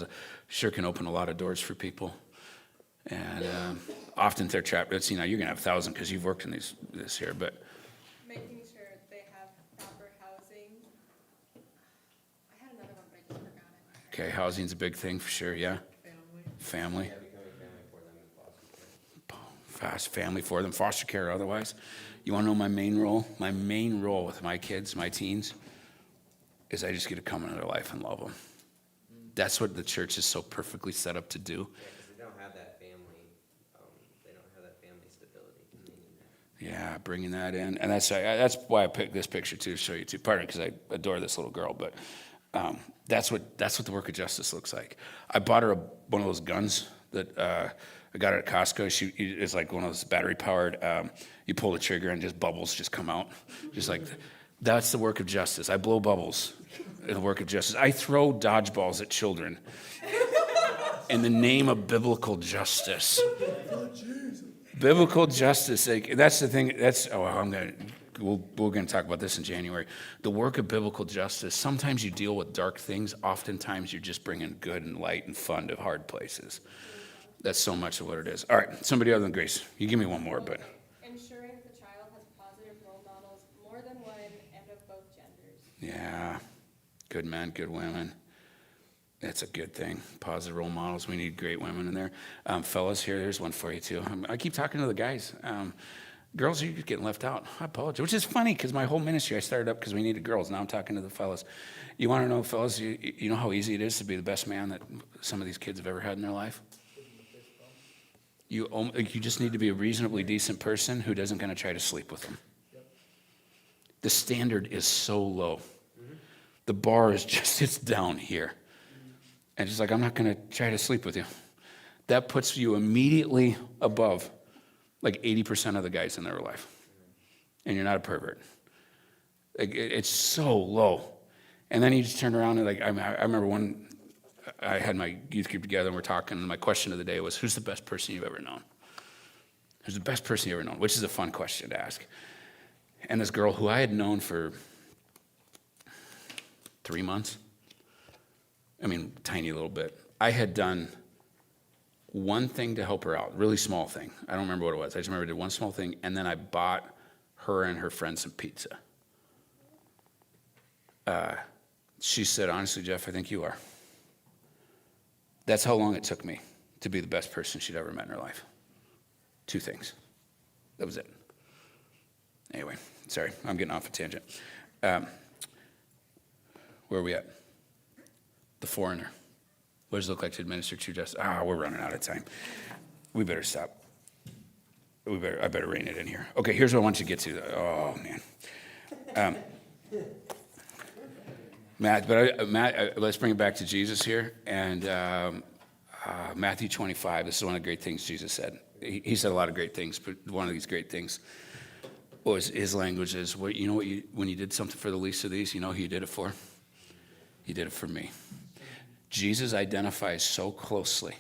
sure can open a lot of doors for people. And often they're trapped. You're going to have 1,000 because you've worked in this here. But
Making sure they have proper housing.
I had another one, but I just forgot it.
okay, housing's a big thing for sure. Yeah. Family.
Yeah, becoming family for them in foster care.
Fast family for them. Foster care otherwise. You want to know my main role? My main role with my kids, my teens, is I just get to come into their life and love them. That's what the church is so perfectly set up to do.
Yeah, because they don't have that family stability. And they need that.
Yeah, bringing that in. And that's why I picked this picture to show you too. Partly because I adore this little girl, but that's what the work of justice looks like. I bought her one of those guns that I got her at Costco. It's like one of those battery powered. You pull the trigger and just bubbles just come out. Just like that's the work of justice. I blow bubbles in the work of justice. I throw dodgeballs at children in the name of biblical justice. Biblical justice. That's the thing. I'm going to we're going to talk about this in January. The work of biblical justice, sometimes you deal with dark things. Oftentimes you're just bringing good and light and fun to hard places. That's so much of what it is. All right, somebody other than Grace. You give me one more, but.
Ensuring that the child has positive role models, more than one, and of both genders.
Yeah, good men, good women. That's a good thing. Positive role models. We need great women in there. Fellas, here's one for you too. I keep talking to the guys. Girls, you're getting left out. I apologize. Which is funny because my whole ministry I started up because we needed girls. Now I'm talking to the fellas. You want to know, fellas, you know how easy it is to be the best man that some of these kids have ever had in their life? You just need to be a reasonably decent person who doesn't going to try to sleep with them. The standard is so low. The bar is just, it's down here. And it's like, I'm not going to try to sleep with you. That puts you immediately above like 80% of the guys in their life. And you're not a pervert. Like, it's so low. And then you just turn around and like, I remember when I had my youth group together and we're talking, and my question of the day was, who's the best person you've ever known? Who's the best person you've ever known? Which is a fun question to ask. And this girl who I had known for 3 months, I mean, tiny little bit. I had done one thing to help her out, really small thing. I don't remember what it was. I just remember I did one small thing, and then I bought her and her friend some pizza. She said, honestly, Jeff, I think you are. That's how long it took me to be the best person she'd ever met in her life. 2 things. That was it. Anyway, sorry, I'm getting off a tangent. Where are we at? The foreigner. What does it look like to administer true justice? We're running out of time. We better stop. I better rein it in here. Okay, here's what I want you to get to. Oh, man. Matt, let's bring it back to Jesus here. And Matthew 25, this is one of the great things Jesus said. He said a lot of great things, but one of these great things was his language is, when you did something for the least of these, you know who you did it for? You did it for me. Jesus identifies so closely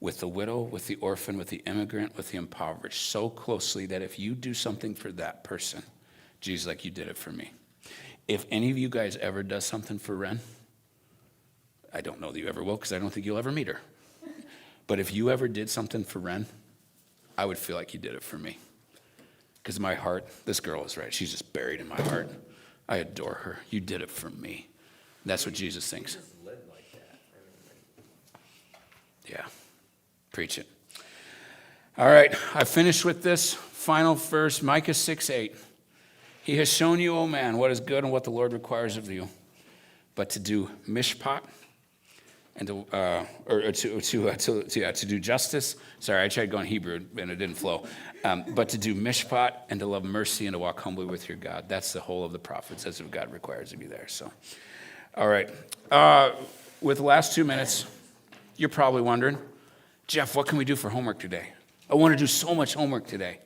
with the widow, with the orphan, with the immigrant, with the impoverished, so closely that if you do something for that person, Jesus, like, you did it for me. If any of you guys ever does something for Ren, I don't know that you ever will because I don't think you'll ever meet her. But if you ever did something for Ren, I would feel like you did it for me. Because my heart, this girl is right. She's just buried in my heart. I adore her. You did it for me. That's what Jesus thinks.
Just live like that.
Yeah. Preach it. All right. I finished with this final verse, Micah 6:8. He has shown you, O man, what is good and what the Lord requires of you, but to do mishpat and to do justice. Sorry, I tried going Hebrew and it didn't flow. But to do mishpat and to love mercy and to walk humbly with your God. That's the whole of the prophets. That's what God requires of you there. So, all right. With the last 2 minutes, you're probably wondering, Jeff, what can we do for homework today? I want to do so much homework today.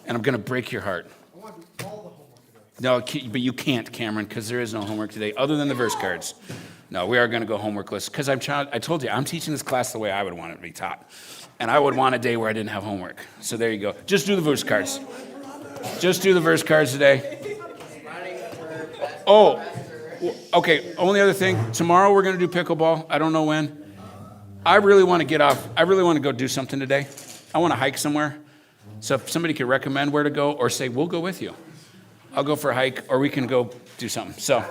And I'm going to break your heart.
I want to do all the homework today.
No, but you can't, Cameron, because there is no homework today other than the verse cards. No, we are going to go homeworkless because I told you, I'm teaching this class the way I would want it to be taught. And I would want a day where I didn't have homework. So there you go. Just do the verse cards. Just do the verse cards today. Oh, okay. Only other thing. Tomorrow we're going to do pickleball. I don't know when. I really want to get off. I really want to go do something today. I want to hike somewhere. So if somebody could recommend where to go or say, we'll go with you. I'll go for a hike or we can go do something. So,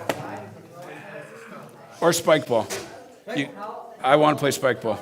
or spike ball. I want to play spike ball.